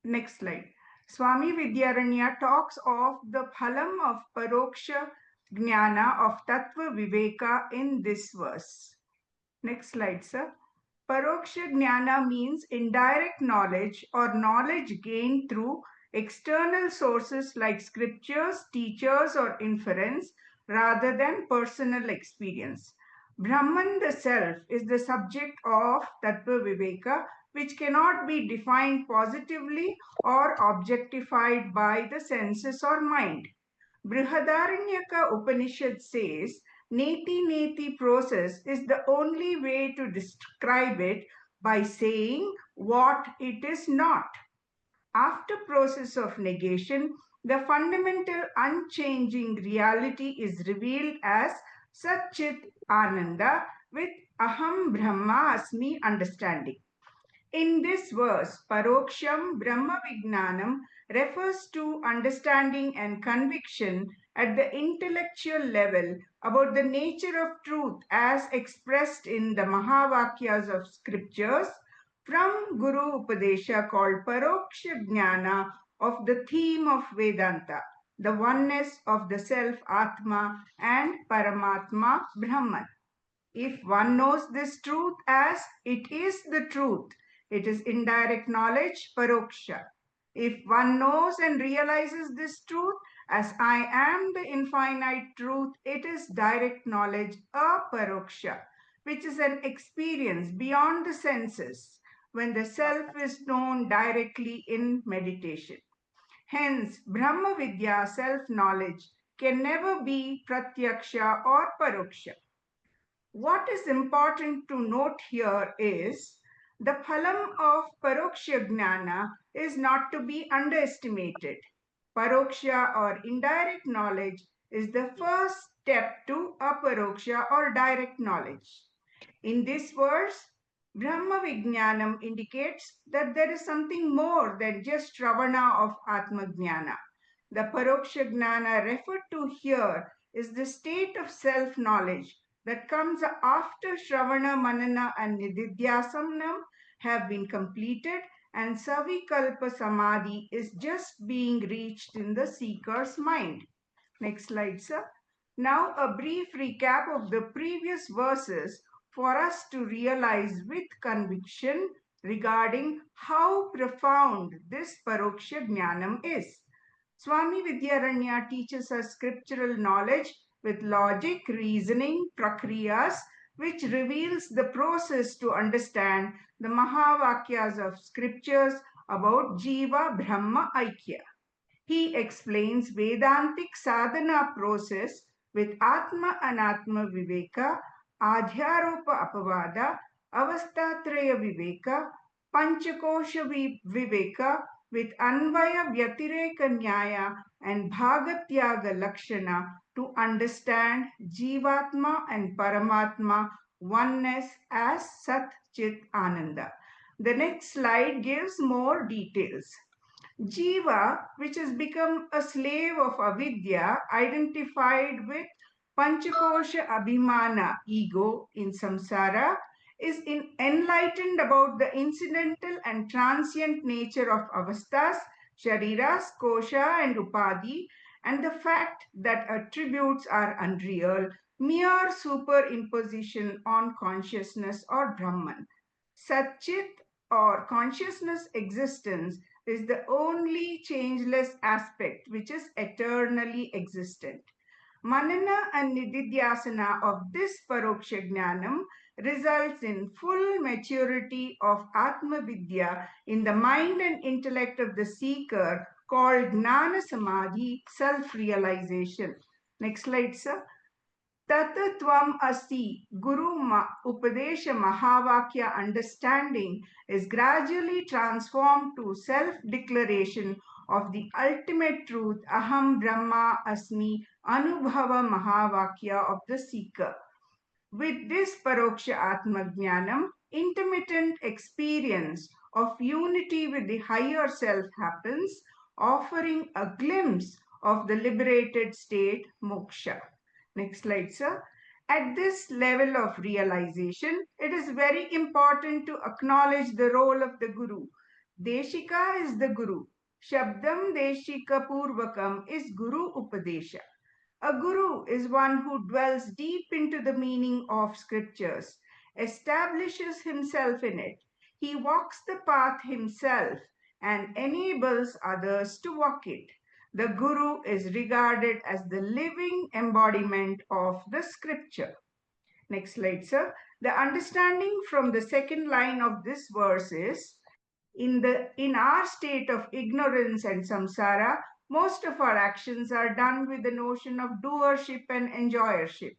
next slide. Swamy Vidyaranya talks of the phalam of paroksha jnana of tattva viveka in this verse. Next slide, sir. Paroksha jnana means indirect knowledge or knowledge gained through external sources like scriptures, teachers, or inference rather than personal experience. Brahman, the self, is the subject of Tattva Viveka, which cannot be defined positively or objectified by the senses or mind. Brihadaranyaka Upanishad says, Neti Neti process is the only way to describe it by saying what it is not. After process of negation, the fundamental unchanging reality is revealed as Satchit Ananda with Aham Brahma Asmi understanding. In this verse, Paroksham Brahma Vijnanam refers to understanding and conviction at the intellectual level about the nature of truth as expressed in the Maha Vakyas of scriptures from Guru Upadesha called Paroksha Jnana of the theme of Vedanta, the oneness of the self Atma and Paramatma Brahman. If one knows this truth as it is the truth, it is indirect knowledge, paroksha. If one knows and realizes this truth as I am the infinite truth, it is direct knowledge, aparoksha, which is an experience beyond the senses when the self is known directly in meditation. Hence, Brahma Vidya, self knowledge, can never be pratyaksha or paroksha. What is important to note here is the phalam of paroksha jnana is not to be underestimated. Paroksha or indirect knowledge is the first step to aparoksha or direct knowledge. In this verse, Brahma Vijnanam indicates that there is something more than just Shravana of Atma Jnana. The Paroksha Jnana referred to here is the state of self-knowledge that comes after Shravana, Manana and Nididhyasanam have been completed and Savikalpa Samadhi is just being reached in the seeker's mind. Next slide, sir. Now a brief recap of the previous verses for us to realize with conviction regarding how profound this Paroksha Jnanam is. Swamy Vidyaranya teaches us scriptural knowledge with logic, reasoning, prakriyas, which reveals the process to understand the Mahavakyas of scriptures about Jiva Brahma Aikya. He explains Vedantic sadhana process with Atma Anatma Viveka, Adhyaropa Apavada, Avastatraya Viveka, Panchakosha Viveka with Anvaya Vyatireka Nyaya and Bhagatyaga Lakshana to understand Jivatma and Paramatma oneness as Sat Chit Ananda. The next slide gives more details. Jiva, which has become a slave of avidya, identified with Panchakosha Abhimana, ego in samsara, is enlightened about the incidental and transient nature of avastas, shariras, kosha, and upadhi, and the fact that attributes are unreal, mere superimposition on consciousness or Brahman. Satchit or consciousness existence is the only changeless aspect which is eternally existent. Manana and Nididhyasana of this Paroksha Jnanam results in full maturity of Atma Vidya in the mind and intellect of the seeker called Gnana Samadhi, self-realization. Next slide, sir. Tvam Asti, Guru Upadesha Mahavakya understanding is gradually transformed to self-declaration of the ultimate truth, Aham Brahma Asmi, Anubhava Mahavakya of the seeker. With this Paroksha Atma Jnanam, intermittent experience of unity with the higher self happens, offering a glimpse of the liberated state, moksha. Next slide, sir. At this level of realization, it is very important to acknowledge the role of the Guru. Deshika is the Guru. Shabdam Deshika Purvakam is Guru Upadesha. A guru is one who dwells deep into the meaning of scriptures, establishes himself in it. He walks the path himself and enables others to walk it. The guru is regarded as the living embodiment of the scripture. Next slide, sir. The understanding from the second line of this verse is in our state of ignorance and samsara, most of our actions are done with the notion of doership and enjoyership.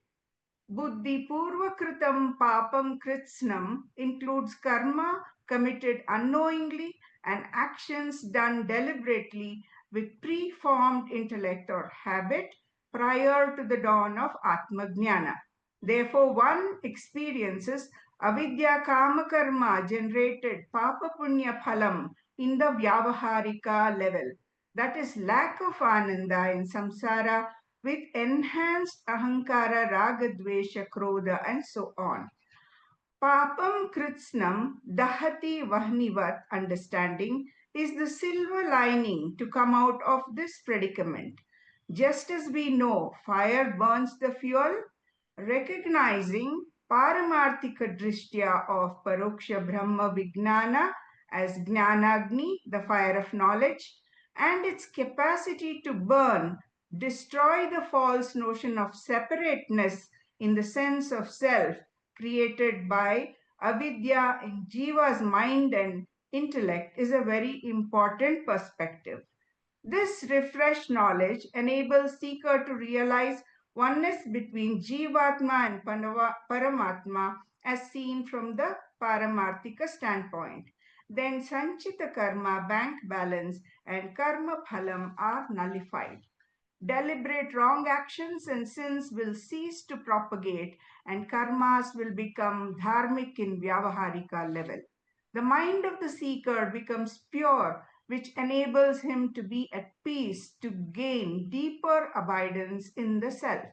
Buddhi purvakritam papam kritsnam includes karma committed unknowingly and actions done deliberately with preformed intellect or habit prior to the dawn of Atmajnana. Therefore, one experiences avidya kama karma generated papa punya phalam in the vyavaharika level. That is lack of ananda in samsara with enhanced ahankara, raga, dvesha, krodha, and so on. Papam kritsnam dahati vahnivat understanding is the silver lining to come out of this predicament. Just as we know fire burns the fuel, recognizing paramarthika drishtya of paroksha brahma vijnana as jnanagni, the fire of knowledge, and its capacity to burn, destroy the false notion of separateness in the sense of self created by avidya in jiva's mind and intellect is a very important perspective. This refreshed knowledge enables seeker to realize oneness between Jivatma and Paramatma as seen from the Paramarthika standpoint. Then Sanchita Karma, bank balance, and Karma Phalam are nullified. Deliberate wrong actions and sins will cease to propagate and karmas will become dharmic in Vyavaharika level. The mind of the seeker becomes pure, which enables him to be at peace to gain deeper abidance in the self.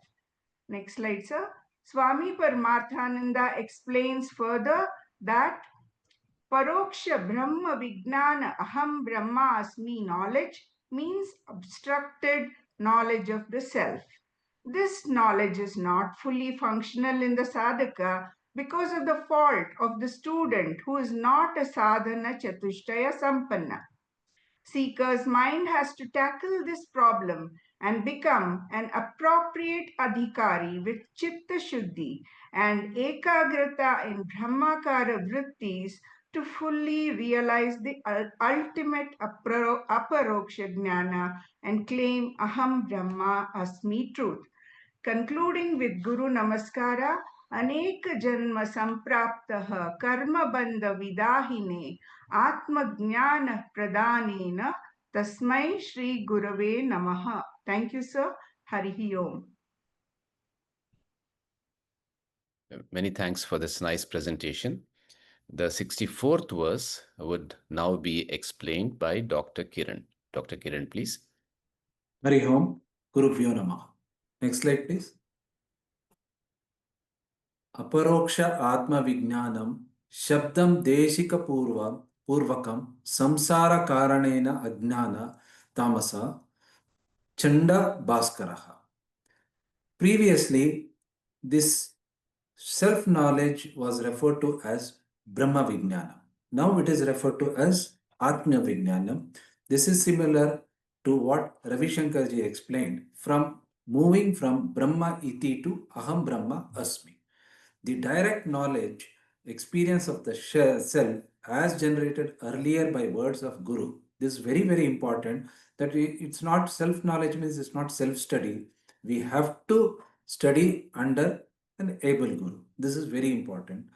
Next slide, sir. Swami Paramarthananda explains further that Paroksha Brahma Vijnana Aham Brahmasmi knowledge means obstructed knowledge of the self. This knowledge is not fully functional in the sadhaka because of the fault of the student who is not a sadhana chatushtaya sampanna. Seeker's mind has to tackle this problem and become an appropriate adhikari with chitta shuddhi and ekagrata in brahmakara vrittis to fully realize the ultimate aparoksha jnana and claim aham brahma asmi truth. Concluding with Guru Namaskara, अनेक जन्म संप्राप्तः कर्म बंध विदाहिने आत्मज्ञान प्रदानेन तस्मै श्री गुरवे नमः. Thank you, sir. Harihi Om. Many thanks for this nice presentation. The 64th verse would now be explained by Dr. Kiran. Dr. Kiran, please. Harihi Om, Gurubhyo Namaha. Next slide, please. Aparoksha Atma Vijnanam Shabdam Deshika Purvakam Samsara Karanena Ajnana Tamasa Chanda Bhaskaraha. Previously, this self-knowledge was referred to as Brahma Vijnana. Now it is referred to as Atma Vijnanam. This is similar to what Ravi Shankarji explained from moving from Brahma Iti to Aham Brahma Asmi. The direct knowledge, experience of the self as generated earlier by words of Guru. This is very, very important that it's not self-knowledge means it's not self-study. We have to study under an able Guru. This is very important.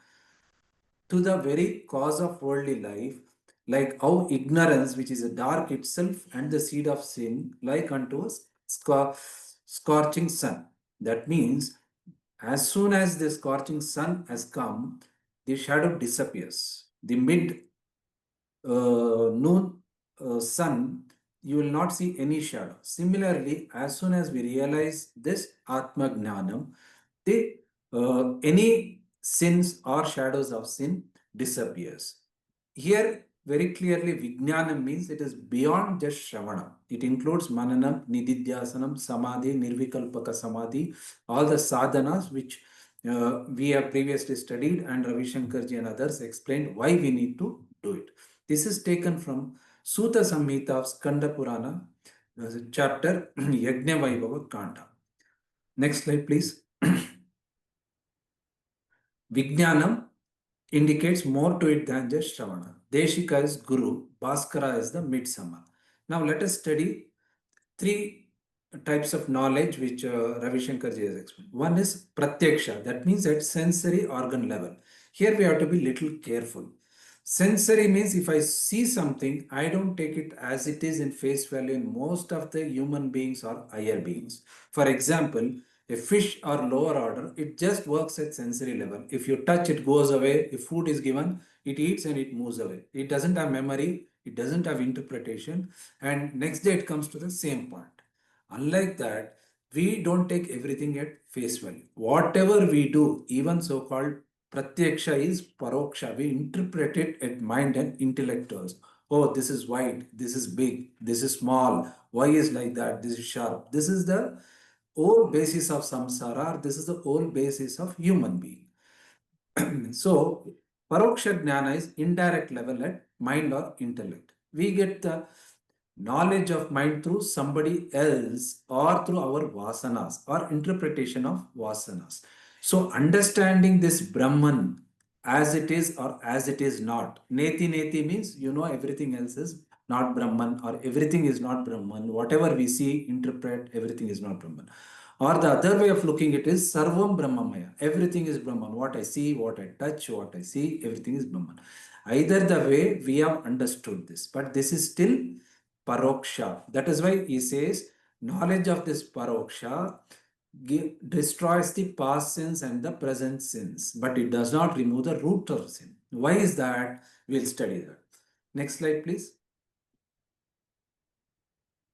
To the very cause of worldly life, like how ignorance, which is a dark itself, and the seed of sin, like unto a scorching sun. That means as soon as the scorching sun has come, the shadow disappears. The mid noon sun you will not see any shadow. Similarly, as soon as we realize this Atma Gnanam, any sins or shadows of sin disappears. Here, very clearly, Vijnanam means it is beyond just Shravana. It includes Mananam, Nididhyasanam, Samadhi, Nirvikalpaka Samadhi, all the sadhanas which we have previously studied, and Ravi Shankarji and others explained why we need to do it. This is taken from Sutta Samhita of Skanda Purana, chapter Yajna Vaibhava Kanda. Next slide, please. Vijnanam indicates more to it than just Shravana. Deshika is Guru, Bhaskara is the midsummer. Now let us study three types of knowledge which Ravi Shankarji has explained. One is Pratyaksha, that means at sensory organ level. Here we have to be little careful. Sensory means if I see something, I don't take it as it is in face value in most of the human beings or higher beings. For example, a fish or lower order, it just works at sensory level. If you touch, it goes away. If food is given, it eats and it moves away. It doesn't have memory. It doesn't have interpretation. And next day it comes to the same point. Unlike that, we don't take everything at face value. Whatever we do, even so-called Pratyaksha is Paroksha. We interpret it at mind and intellect also. Oh, this is wide, this is big, this is small, why is like that, this is sharp. This is the whole basis of samsara, this is the whole basis of human being. So, Paroksha Jnana is indirect level at mind or intellect. We get the knowledge of mind through somebody else or through our Vasanas or interpretation of Vasanas. So, understanding this Brahman as it is or as it is not. Neti Neti means you know everything else is not Brahman or everything is not Brahman. Whatever we see, interpret, everything is not Brahman. Or the other way of looking at it is Sarvam Brahmamaya. Everything is Brahman. What I see, what I touch, what I see, everything is Brahman. Either the way we have understood this, but this is still Paroksha. That is why he says knowledge of this Paroksha destroys the past sins and the present sins, but it does not remove the root of sin. Why is that? We'll study that. Next slide, please.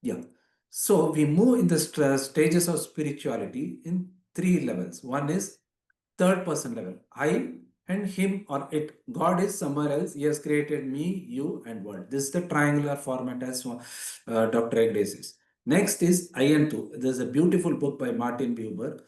Yeah. So we move in the stages of spirituality in three levels. One is third person level. I and him or it. God is somewhere else. He has created me, you, and world. This is the triangular format as Dr. Egde says. Next is I and two. There's a beautiful book by Martin Buber.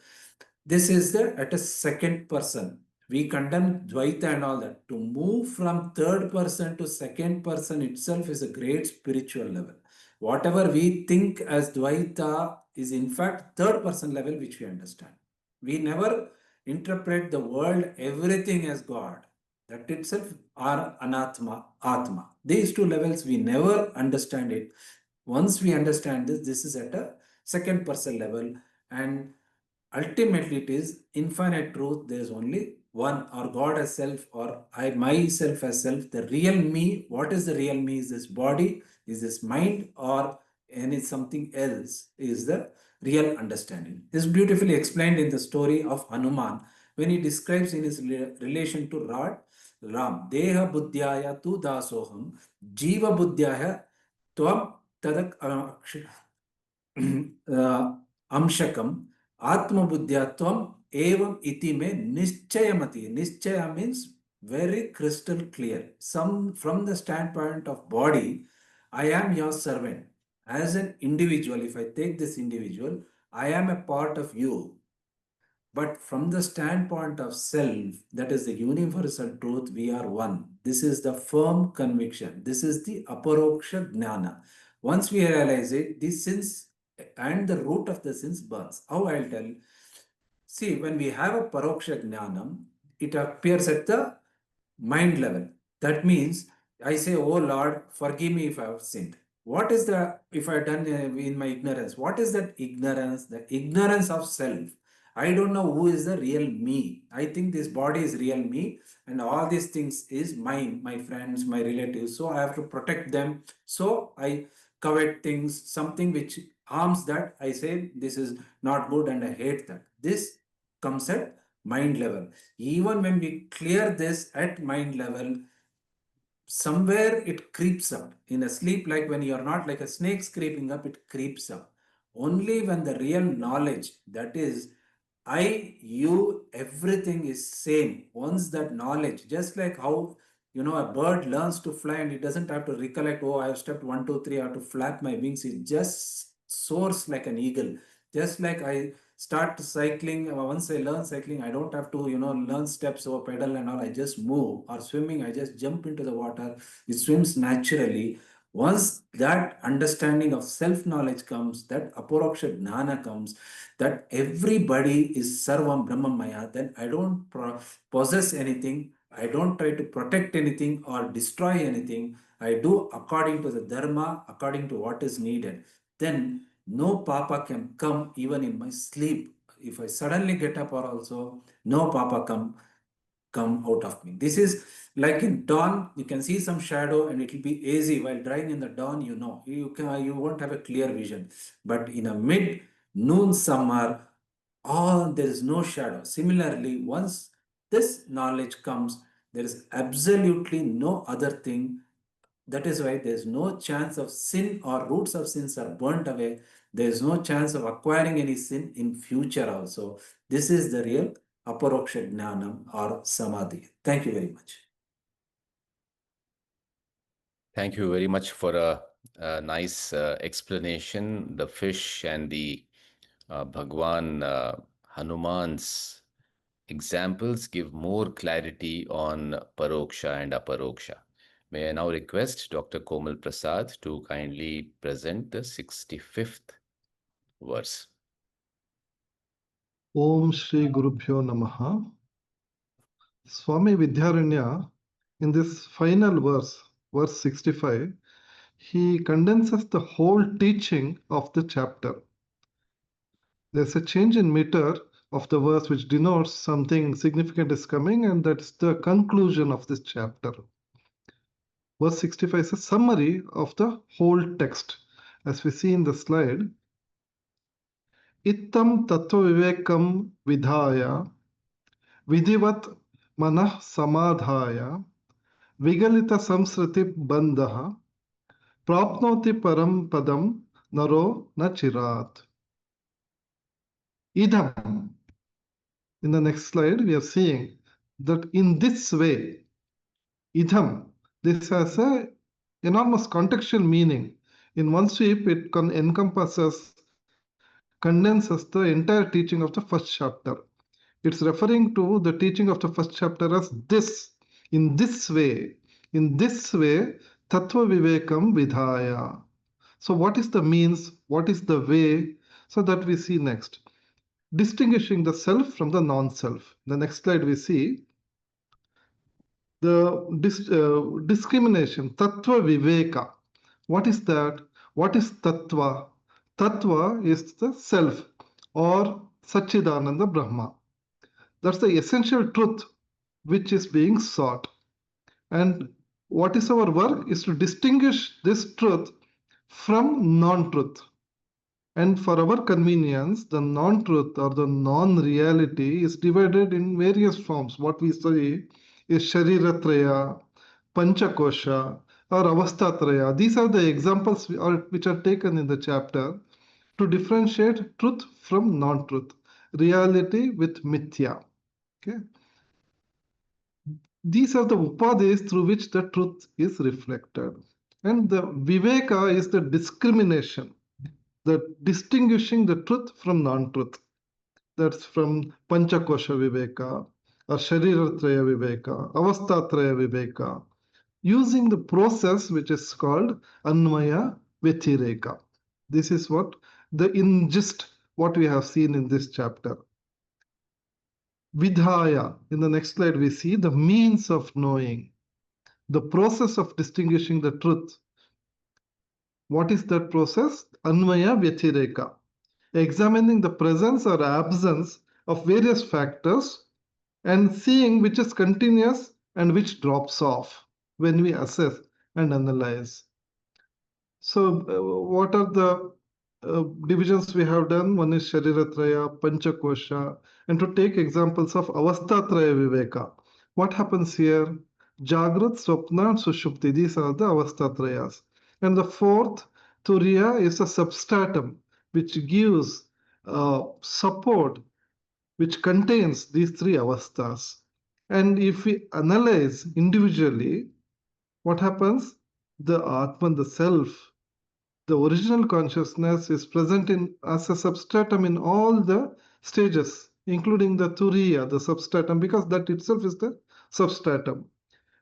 This is the at a second person. We condemn Dvaita and all that. To move from third person to second person itself is a great spiritual level. Whatever we think as Dvaita is in fact third person level which we understand. We never interpret the world, everything as God. That itself are anatma, atma. These two levels we never understand it. Once we understand this, this is at a second person level, and ultimately it is infinite truth. There is only one, or God as self, or I myself as self. The real me, what is the real me? Is this body? Is this mind? Or any something else is the real understanding. This is beautifully explained in the story of Hanuman when he describes in his relation to Ram. Deha buddhyaya tu dasoham, jiva buddhyaya tvam tadak amshakam atmabuddhyatvam evam iti me nischayamati. Nischaya means very crystal clear. Some from the standpoint of body, I am your servant. As an individual, if I take this individual, I am a part of you. But from the standpoint of self, that is the universal truth, we are one. This is the firm conviction. This is the aparoksha jnana. Once we realize it, the sins and the root of the sins burns. How I'll tell you. See, when we have a paroksha jnanam, it appears at the mind level. That means I say, oh Lord, forgive me if I have sinned. What is the, if I have done in my ignorance? What is that ignorance? The ignorance of self. I don't know who is the real me. I think this body is real me and all these things is mine, my friends, my relatives. So I have to protect them. So I covet things, something which harms that. I say this is not good and I hate that. This comes at mind level. Even when we clear this at mind level, somewhere it creeps up. In a sleep, like when you're not like a snake creeping up, it creeps up. Only when the real knowledge, that is, I, you, everything is same. Once that knowledge, just like how, a bird learns to fly and it doesn't have to recollect, oh, I have stepped 1, 2, 3, I have to flap my wings. It just soars like an eagle. Just like I start cycling, once I learn cycling, I don't have to, learn steps or pedal and all. I just move. Or swimming, I just jump into the water. It swims naturally. Once that understanding of self-knowledge comes, that aporoksha jnana comes, that everybody is Sarvam Brahmamaya, then I don't possess anything, I don't try to protect anything or destroy anything. I do according to the dharma, according to what is needed. Then no papa can come even in my sleep. If I suddenly get up or also, no papa come out of me. This is like in dawn, you can see some shadow and it will be easy. While drying in the dawn, you won't have a clear vision. But in a mid noon summer, there is no shadow. Similarly, once this knowledge comes, there is absolutely no other thing. That is why there is no chance of sin, or roots of sins are burnt away. There is no chance of acquiring any sin in future also. This is the real aparoksha jnanam or samadhi. Thank you very much. Thank you very much for a nice explanation. The fish and the Bhagwan Hanuman's examples give more clarity on paroksha and aparoksha. May I now request Dr. Komal Prasad to kindly present the 65th verse. Om Shri Gurubhyo Namaha. Swamy Vidyaranya, in this final verse, verse 65, he condenses the whole teaching of the chapter. There's a change in meter of the verse which denotes something significant is coming, and that's the conclusion of this chapter. Verse 65 is a summary of the whole text. As we see in the slide, Ittam tattva vivekam vidhaya vidivat manah samadhaya vigalita samsriti bandha prapnoti param padam naro nachirat. Idam. In the next slide, we are seeing that in this way, idam, this has a enormous contextual meaning. In one sweep, it encompasses, condenses the entire teaching of the first chapter. It's referring to the teaching of the first chapter as this, in this way, tattva vivekam vidhaya. So what is the means? What is the way? So that we see next. Distinguishing the self from the non-self. The next slide we see the discrimination, tattva viveka. What is that? What is tattva? Tattva is the self or Satchidananda Brahma. That's the essential truth which is being sought. And what is our work is to distinguish this truth from non-truth. And for our convenience, the non-truth or the non-reality is divided in various forms. What we say is Shariratraya, Panchakosha, or Avastatraya. These are the examples which are taken in the chapter to differentiate truth from non-truth, reality with mithya. Okay. These are the upadhis through which the truth is reflected. And the viveka is the discrimination, the distinguishing the truth from non-truth. That's from Panchakosha Viveka or Shariratraya Viveka, Avastatraya Viveka, using the process which is called Anmaya Vyethireka. This is what in gist what we have seen in this chapter. Vidhaya, in the next slide we see the means of knowing, the process of distinguishing the truth. What is that process? Anmaya Vyethireka, examining the presence or absence of various factors and seeing which is continuous and which drops off when we assess and analyze. So what are the divisions we have done? One is Shariratraya, Panchakosha, and to take examples of Avastatraya Viveka. What happens here? Jagrat, Swapna, and Sushupti. These are the Avastatrayas. And the fourth, Turiya, is a substratum which gives support, which contains these three avasthas. And if we analyze individually, what happens? The Atman, the self, the original consciousness is present in as a substratum in all the stages, including the Turiya, the substratum, because that itself is the substratum.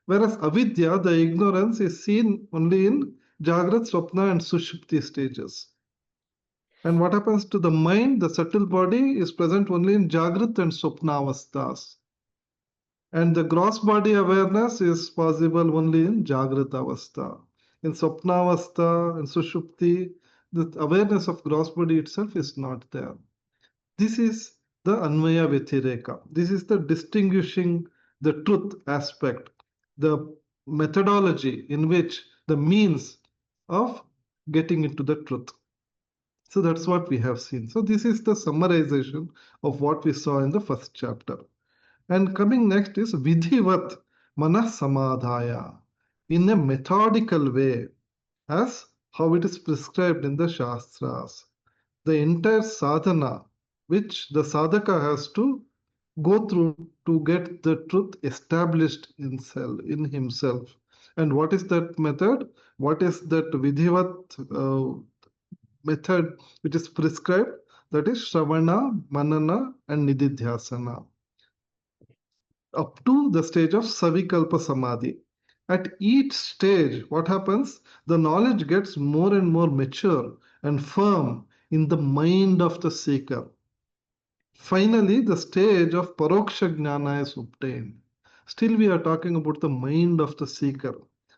Whereas avidya, the ignorance, is seen only in Jagrat, Swapna, and Sushupti stages. And what happens to the mind, the subtle body, is present only in Jagrat and Swapna avasthas. And the gross body awareness is possible only in Jagrat avastha. In Swapna avastha and Sushupti, the awareness of gross body itself is not there. This is the Anvaya Vyatireka. This is the distinguishing the truth aspect, the methodology in which the means of getting into the truth. So that's what we have seen. So this is the summarization of what we saw in the first chapter. And coming next is Vidhivat Mana Samadhaya, in a methodical way, as how it is prescribed in the Shastras. The entire sadhana which the sadhaka has to go through to get the truth established in himself. And what is that method? What is that Vidhivat method which is prescribed? That is Shravana, Manana, and Nididhyasana, up to the stage of Savikalpa Samadhi. At each stage, what happens? The knowledge gets more and more mature and firm in the mind of the seeker. Finally, the stage of Paroksha Jnana is obtained. Still, we are talking about the mind of the seeker.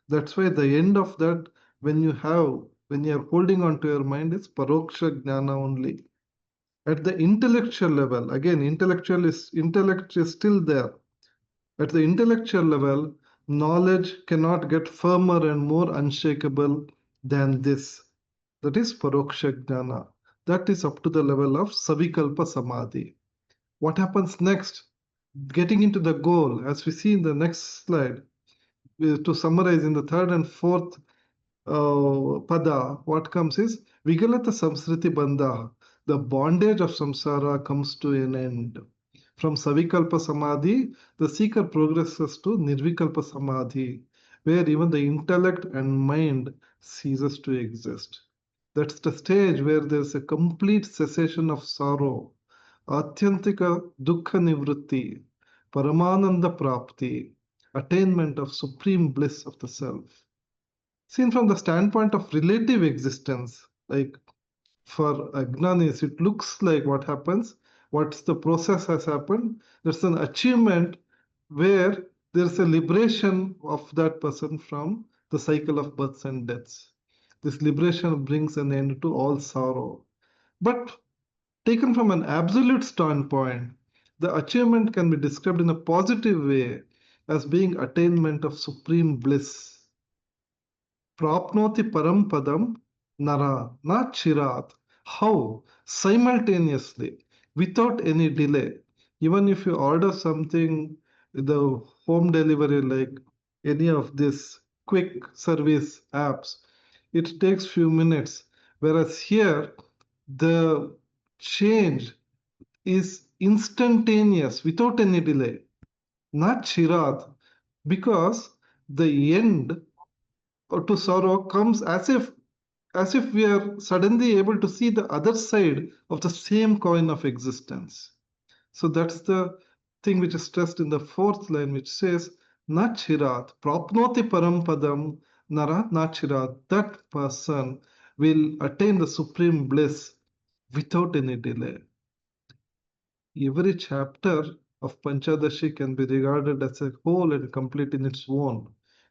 That's why the end of that, when you are holding on to your mind, is Paroksha Jnana only. At the intellectual level, again, intellect is still there. At the intellectual level, knowledge cannot get firmer and more unshakable than this. That is Paroksha Jnana. That is up to the level of Savikalpa Samadhi. What happens next? Getting into the goal, as we see in the next slide, to summarize in the third and fourth pada, what comes is Vigalata Samsriti Bandha. The bondage of samsara comes to an end. From Savikalpa Samadhi, the seeker progresses to Nirvikalpa Samadhi, where even the intellect and mind ceases to exist. That's the stage where there's a complete cessation of sorrow, Atyantika Dukkha Nivritti, Paramananda Prapti, attainment of supreme bliss of the self. Seen from the standpoint of relative existence, like for Agnanis, it looks like what happens, what's the process has happened. There's an achievement where there's a liberation of that person from the cycle of births and deaths. This liberation brings an end to all sorrow. But taken from an absolute standpoint, the achievement can be described in a positive way as being attainment of supreme bliss. Prapnoti param padam nara, not chirat. How? Simultaneously, without any delay. Even if you order something, the home delivery, like any of these quick service apps, it takes few minutes. Whereas here, the change is instantaneous without any delay, not chirat, because the end to sorrow comes as if we are suddenly able to see the other side of the same coin of existence. So that's the thing which is stressed in the fourth line, which says nachirat prapnoti parampadam nara nachirat. That person will attain the supreme bliss without any delay. Every chapter of Panchadashi can be regarded as a whole and complete in its own.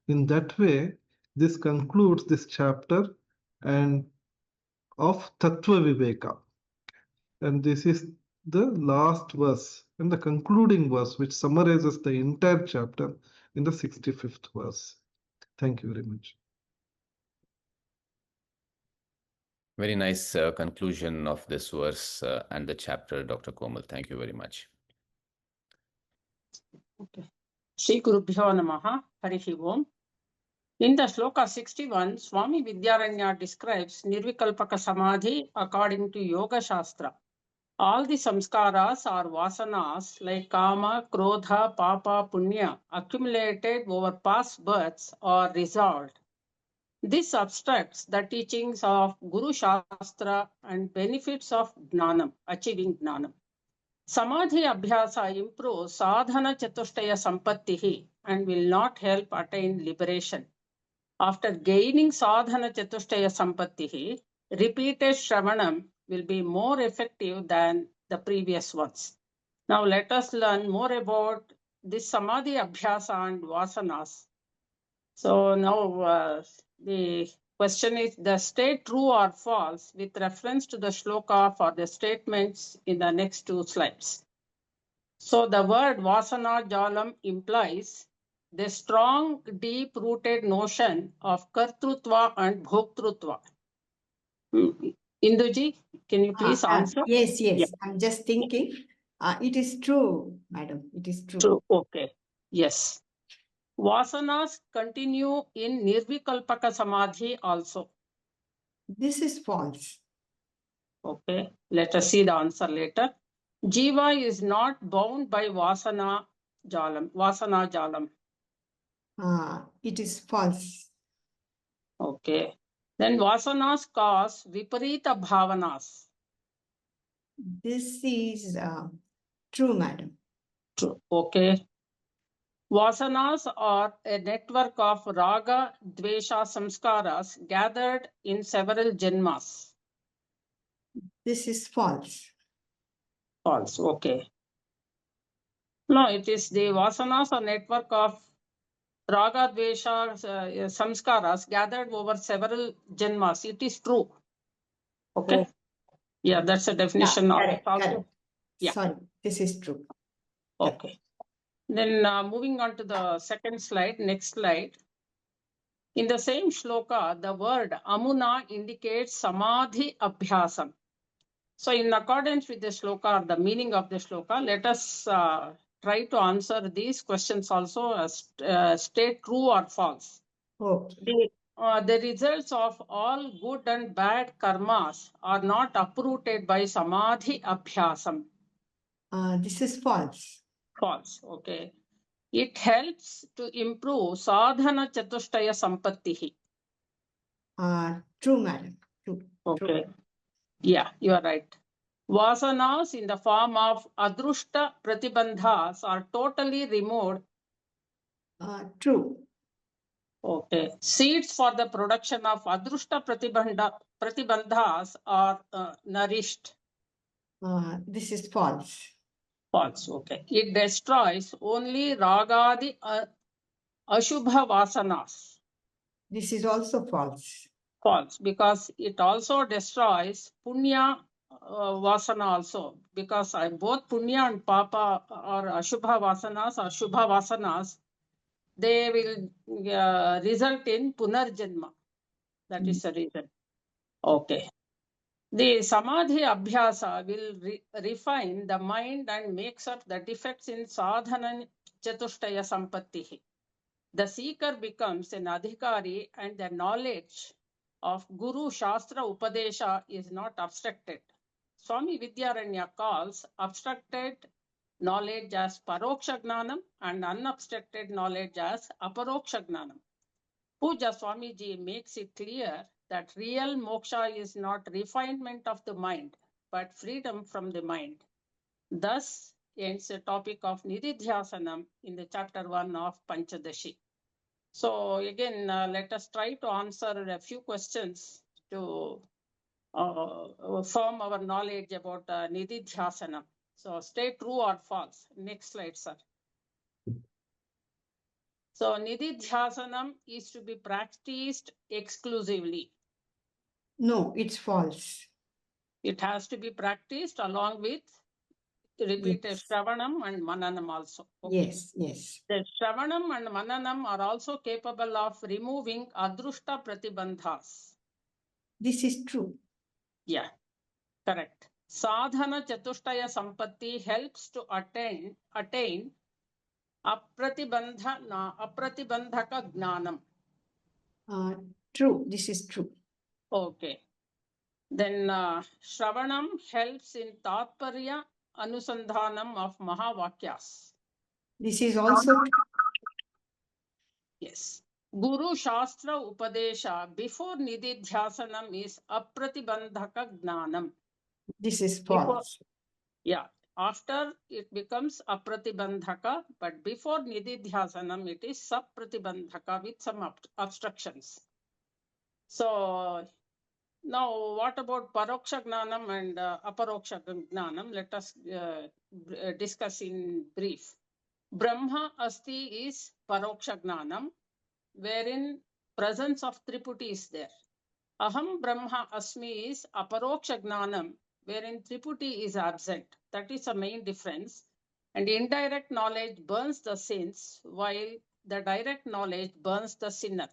In that way, this concludes this chapter and of Tattva Viveka. And this is the last verse and the concluding verse, which summarizes the entire chapter in the 65th verse. Thank you very much. Very nice conclusion of this verse and the chapter, Dr. Komal. Thank you very much. Okay. Shri Gurubhyo Namaha, Harihi Om. In the Shloka 61, Swamy Vidyaranya describes Nirvikalpaka Samadhi according to Yoga Shastra. All the samskaras or vasanas like kama, krodha, papa, punya accumulated over past births are resolved. This obstructs the teachings of Guru Shastra and benefits of Gnanam, achieving Gnanam. Samadhi Abhyasa improves sadhana chatushtaya sampattihi and will not help attain liberation. After gaining sadhana chatushtaya sampattihi, repeated shravanam will be more effective than the previous ones. Now let us learn more about this Samadhi Abhyasa and Vasanas. So now the question is the state true or false with reference to the shloka for the statements in the next two slides. So the word Vasana Jalam implies the strong, deep-rooted notion of Kartrutva and Bhoktrutva. Induji, can you please answer? Yes, yes. Yeah. I'm just thinking. It is true, madam. It is true. True. Okay. Yes. Vasanas continue in Nirvikalpaka Samadhi also. This is false. Okay. Let us see the answer later. Jiva is not bound by Vasana Jalam. It is false. Okay. Then Vasanas cause Viparita Bhavanas. This is true, madam. True. Okay. Vasanas are a network of raga, dvesha, samskaras gathered in several janmas. This is false. False. Okay. No, it is the Vasanas are network of raga, dvesha, samskaras gathered over several janmas. It is true. Okay. Oh. Yeah, that's a definition of Correct, also. correct. Yeah. Sorry, this is true. Okay. Then moving on to the second slide, next slide. In the same shloka, the word amuna indicates samadhi abhyasam. So in accordance with the shloka, or the meaning of the shloka, let us try to answer these questions also as state true or false. Okay. The results of all good and bad karmas are not uprooted by samadhi abhyasam. This is false. False, okay. It helps to improve sadhana chatushtaya sampattihi. True, madam. True. Okay. True. Yeah, you are right. Vasanas in the form of adrushta pratibandhas are totally removed. True. Okay. Seeds for the production of adrushta pratibandhas are nourished. This is false. False. Okay. It destroys only ragadi ashubha vasanas. This is also false. False, because it also destroys punya vasana also, because both punya and papa or ashubha vasanas or shubha vasanas, they will result in punarjanma. That is the reason. Okay. The Samadhi Abhyasa will refine the mind and makes up the defects in sadhana chatushtaya sampattihi. The seeker becomes an adhikari and the knowledge of Guru Shastra Upadesha is not obstructed. Swamy Vidyaranya calls obstructed knowledge as Paroksha Gnanam and unobstructed knowledge as Aparoksha Gnanam. Puja Swamiji makes it clear that real moksha is not refinement of the mind, but freedom from the mind. Thus ends the topic of Nididhyasanam in the chapter 1 of Panchadashi. So again, let us try to answer a few questions to form our knowledge about Nididhyasanam. So stay true or false. Next slide, sir. So Nididhyasanam is to be practiced exclusively. No, it's false. It has to be practiced along with repeated Shravanam and Mananam also. Okay. Yes, yes. The Shravanam and Mananam are also capable of removing Adrushta Pratibandhas. This is true. Yeah, correct. Sadhana Chatushtaya Sampatti helps to attain apratibandhaka gnanam. True, this is true. Okay. Then Shravanam helps in Tatparya Anusandhanam of Maha Vakyas. This is also true. Yes. Guru Shastra Upadesha before Nididhyasanam is Apratibandhaka Gnanam. This is Before, false. yeah. After it becomes Apratibandhaka, but before Nididhyasanam it is Sapratibandhaka with some obstructions. So now what about Paroksha Gnanam and Aparoksha Gnanam? Let us discuss in brief. Brahma Asti is Paroksha Gnanam, wherein presence of Triputi is there. Aham Brahma Asmi is Aparoksha Gnanam, wherein Triputi is absent. That is the main difference. And indirect knowledge burns the sins, while the direct knowledge burns the sinner.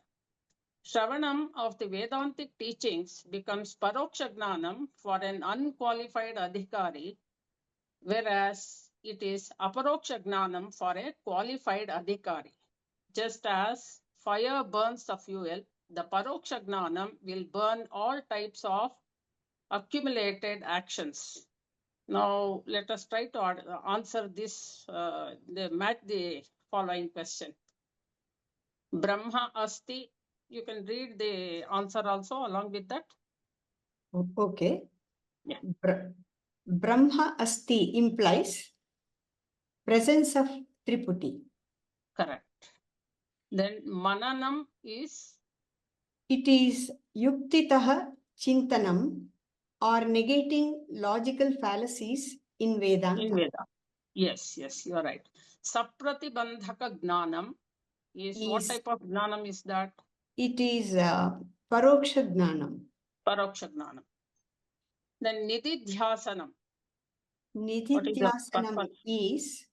Shravanam of the Vedantic teachings becomes Paroksha Gnanam for an unqualified adhikari, whereas it is Aparoksha Gnanam for a qualified adhikari. Just as fire burns the fuel, the Paroksha Gnanam will burn all types of accumulated actions. Now, let us try to answer this, the following question. Brahma Asti, you can read the answer also along with that. Okay. Yeah. Brahma Asti implies presence of Triputi. Correct. Then Mananam is? It is Yuktitaha Chintanam or negating logical fallacies in Vedanta. In Veda. Yes, you are right. Sapratibandhaka Gnanam is what type of Gnanam is that? It is Paroksha Gnanam. Paroksha Gnanam. Then Nididhyasanam. Nididhyasanam is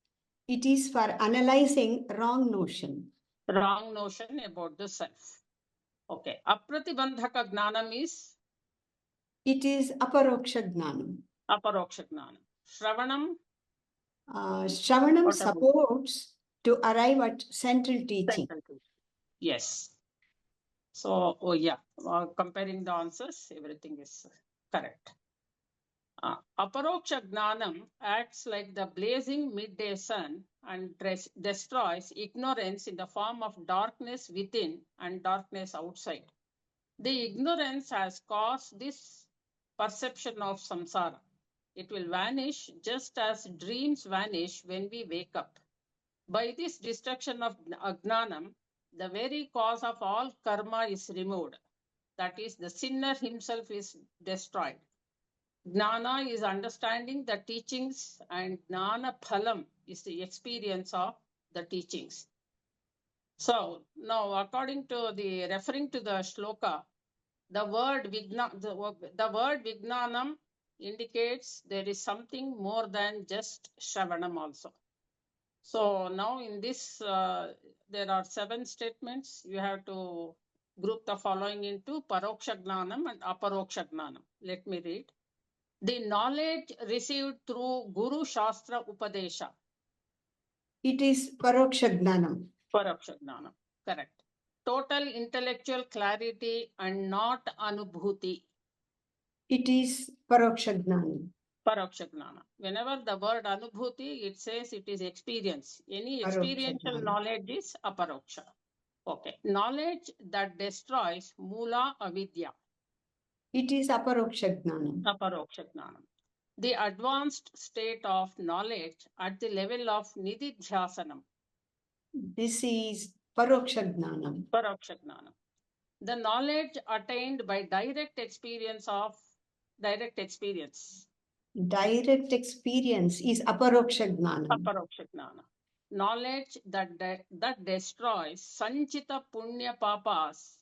it is for analyzing wrong notion. Wrong notion about the self. Okay. Apratibandhaka Gnanam is? It is Aparoksha Gnanam. Aparoksha Gnanam. Shravanam? Shravanam supports to arrive at central teaching. Yes. So, comparing the answers, everything is correct. Aparoksha Gnanam acts like the blazing midday sun and destroys ignorance in the form of darkness within and darkness outside. The ignorance has caused this perception of samsara. It will vanish just as dreams vanish when we wake up. By this destruction of Agnanam, the very cause of all karma is removed. That is, the sinner himself is destroyed. Gnana is understanding the teachings, and Gnana Phalam is the experience of the teachings. So now, according to referring to the shloka, the word Vignanam indicates there is something more than just Shravanam also. So now in this, there are 7 statements. You have to group the following into Paroksha Gnanam and Aparoksha Gnanam. Let me read. The knowledge received through Guru Shastra Upadesha. It is Paroksha Gnanam. Paroksha Gnanam, correct. Total intellectual clarity and not Anubhuti. It is Paroksha Gnanam. Paroksha Gnana. Whenever the word Anubhuti, it says it is experience. Any experiential knowledge is Aparoksha. Okay. Knowledge that destroys Mula Avidya. It is Aparoksha Gnanam. Aparoksha Gnanam. The advanced state of knowledge at the level of Nididhyasanam. This is Paroksha Gnanam. Paroksha Gnanam. The knowledge attained by direct experience. Direct experience is Aparoksha Gnanam. Aparoksha Gnana. Knowledge that destroys Sanchita Punya Papas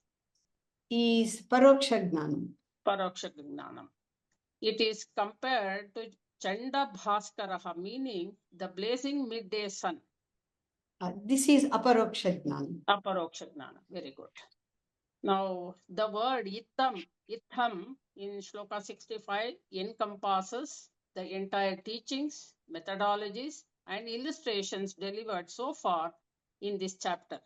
is Paroksha Gnanam. Paroksha Gnanam. It is compared to Chanda Bhaskaraha, meaning the blazing midday sun. This is Aparoksha Gnanam. Aparoksha Gnana. Very good. Now, the word Itham in Shloka 65 encompasses the entire teachings, methodologies, and illustrations delivered so far in this chapter.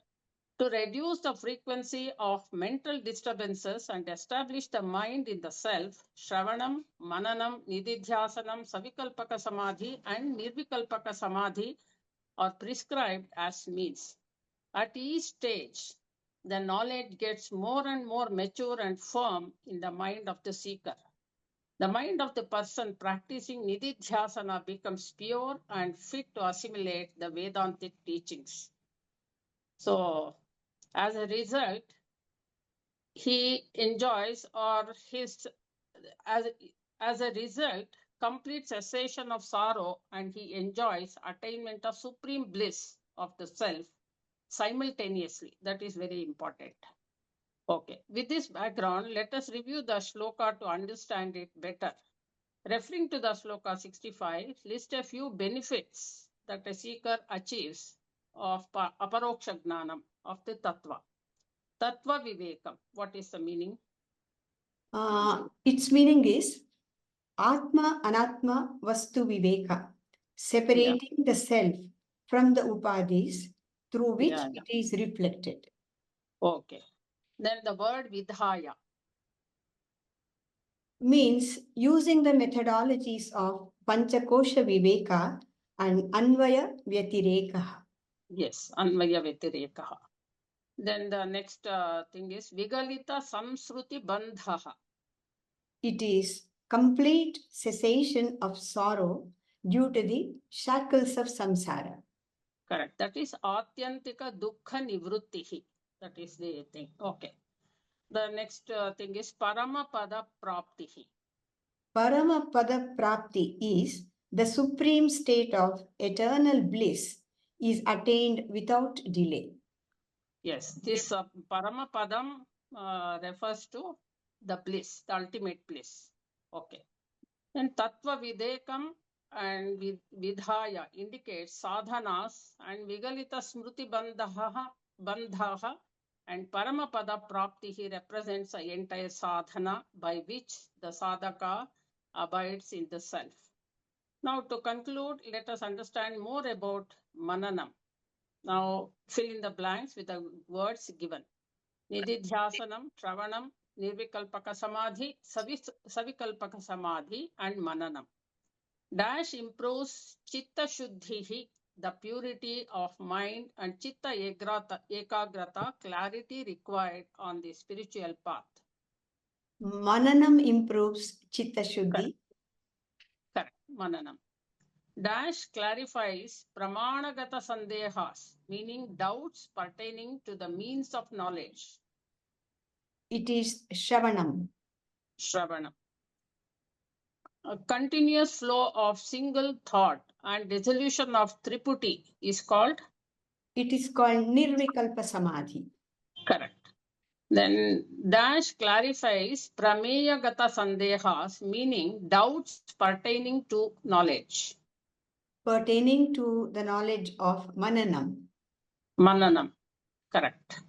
To reduce the frequency of mental disturbances and establish the mind in the self, Shravanam, Mananam, Nididhyasanam, Savikalpaka Samadhi, and Nirvikalpaka Samadhi are prescribed as means. At each stage, the knowledge gets more and more mature and firm in the mind of the seeker. The mind of the person practicing Nididhyasana becomes pure and fit to assimilate the Vedantic teachings. So, as a result, he enjoys, or his, as a result, complete cessation of sorrow, and he enjoys attainment of supreme bliss of the self simultaneously. That is very important. Okay, with this background, let us review the shloka to understand it better. Referring to the shloka 65, list a few benefits that a seeker achieves of aparoksha gnanam, of the tattva. Tattva vivekam, what is the meaning? Its meaning is Atma Anatma Vastu Viveka, separating the self from the upadhis through which it is reflected. Okay. Then the word vidhaya means using the methodologies of Panchakosha Viveka and Anvaya Vyatireka. Yes, Anvaya Vyatireka. Then the next thing is Vigalita Samsruti Bandhaha. It is complete cessation of sorrow due to the shackles of samsara. Correct. That is Atyantika Dukkha Nivrittihi. That is the thing. Okay. The next thing is Paramapada Praptihi. Paramapada Prapti is the supreme state of eternal bliss is attained without delay. Yes, this Paramapadam refers to the bliss, the ultimate bliss. Okay. Then Tattva Videkam and Vidhaya indicates sadhanas, and Vigalita Smruti Bandhaha and Paramapada Praptihi represents the entire sadhana by which the sadhaka abides in the self. Now, to conclude, let us understand more about Mananam. Now, fill in the blanks with the words given. Nididhyasanam, Shravanam, Nirvikalpaka Samadhi, Savikalpaka Samadhi, and Mananam. Dash improves Chitta Shuddhihi, the purity of mind, and Chitta Ekagrata, clarity required on the spiritual path. Mananam improves Chitta Shuddhi. Correct. Mananam. Dash clarifies Pramanagata Sandehas, meaning doubts pertaining to the means of knowledge. It is Shravanam. Shravanam. A continuous flow of single thought and resolution of Triputi is called? It is called Nirvikalpaka Samadhi. Correct. Then Dash clarifies Prameya Gata Sandehas, meaning doubts pertaining to knowledge. Pertaining to the knowledge of Mananam. Mananam. Correct.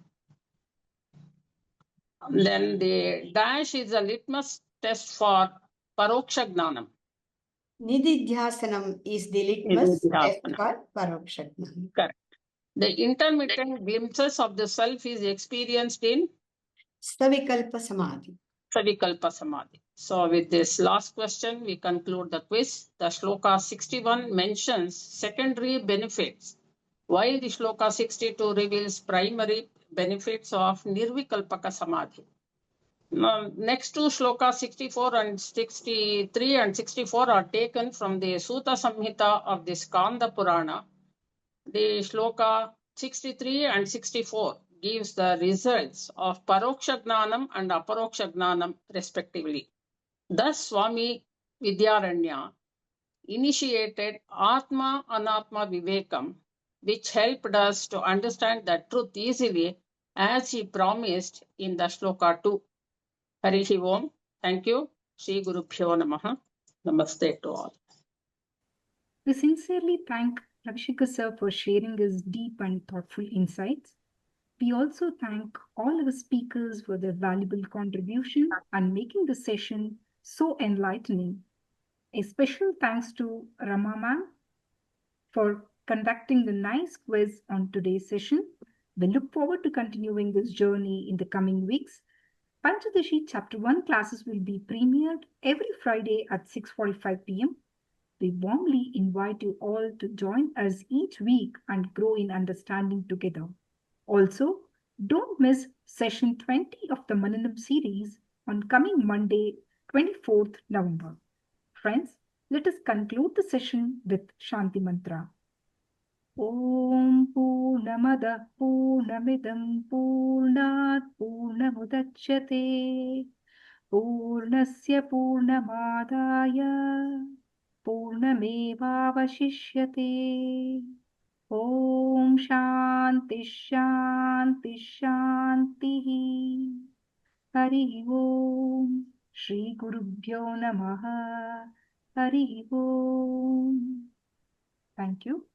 Then the Dash is a litmus test for Paroksha Gnanam. Nididhyasanam is the litmus test for Paroksha Gnanam. Correct. The intermittent glimpses of the self is experienced in Savikalpa Samadhi. Savikalpa Samadhi. So with this last question, we conclude the quiz. The shloka 61 mentions secondary benefits, while the shloka 62 reveals primary benefits of Nirvikalpaka Samadhi. Now, next two shloka 64 and 63 and 64 are taken from the Sutta Samhita of the Skanda Purana. The shloka 63 and 64 gives the results of Paroksha Gnanam and Aparoksha Gnanam respectively. Thus, Swamy Vidyaranya initiated Atma Anatma Vivekam, which helped us to understand the truth easily, as he promised in the shloka 2. Harihi Om. Thank you. Shri Gurubhyo Namaha. Namaste to all. We sincerely thank Ravishika sir for sharing his deep and thoughtful insights. We also thank all our speakers for their valuable contribution and making the session so enlightening. A special thanks to Rama ma'am for conducting the nice quiz on today's session. We look forward to continuing this journey in the coming weeks. Panchadashi Chapter 1 classes will be premiered every Friday at 6:45 p.m. We warmly invite you all to join us each week and grow in understanding together. Also, don't miss session 20 of the Mananam series on coming Monday, 24th November. Friends, let us conclude the session with Shanti Mantra. Om Purnamada Purnamidam Purnat Purnamudachyate Purnasya Purnamadaya Purnamevavashishyate. Om Shanti Shanti Shanti. Hari Om. Shri Gurubhyo Namaha. Hari Om. Thank you.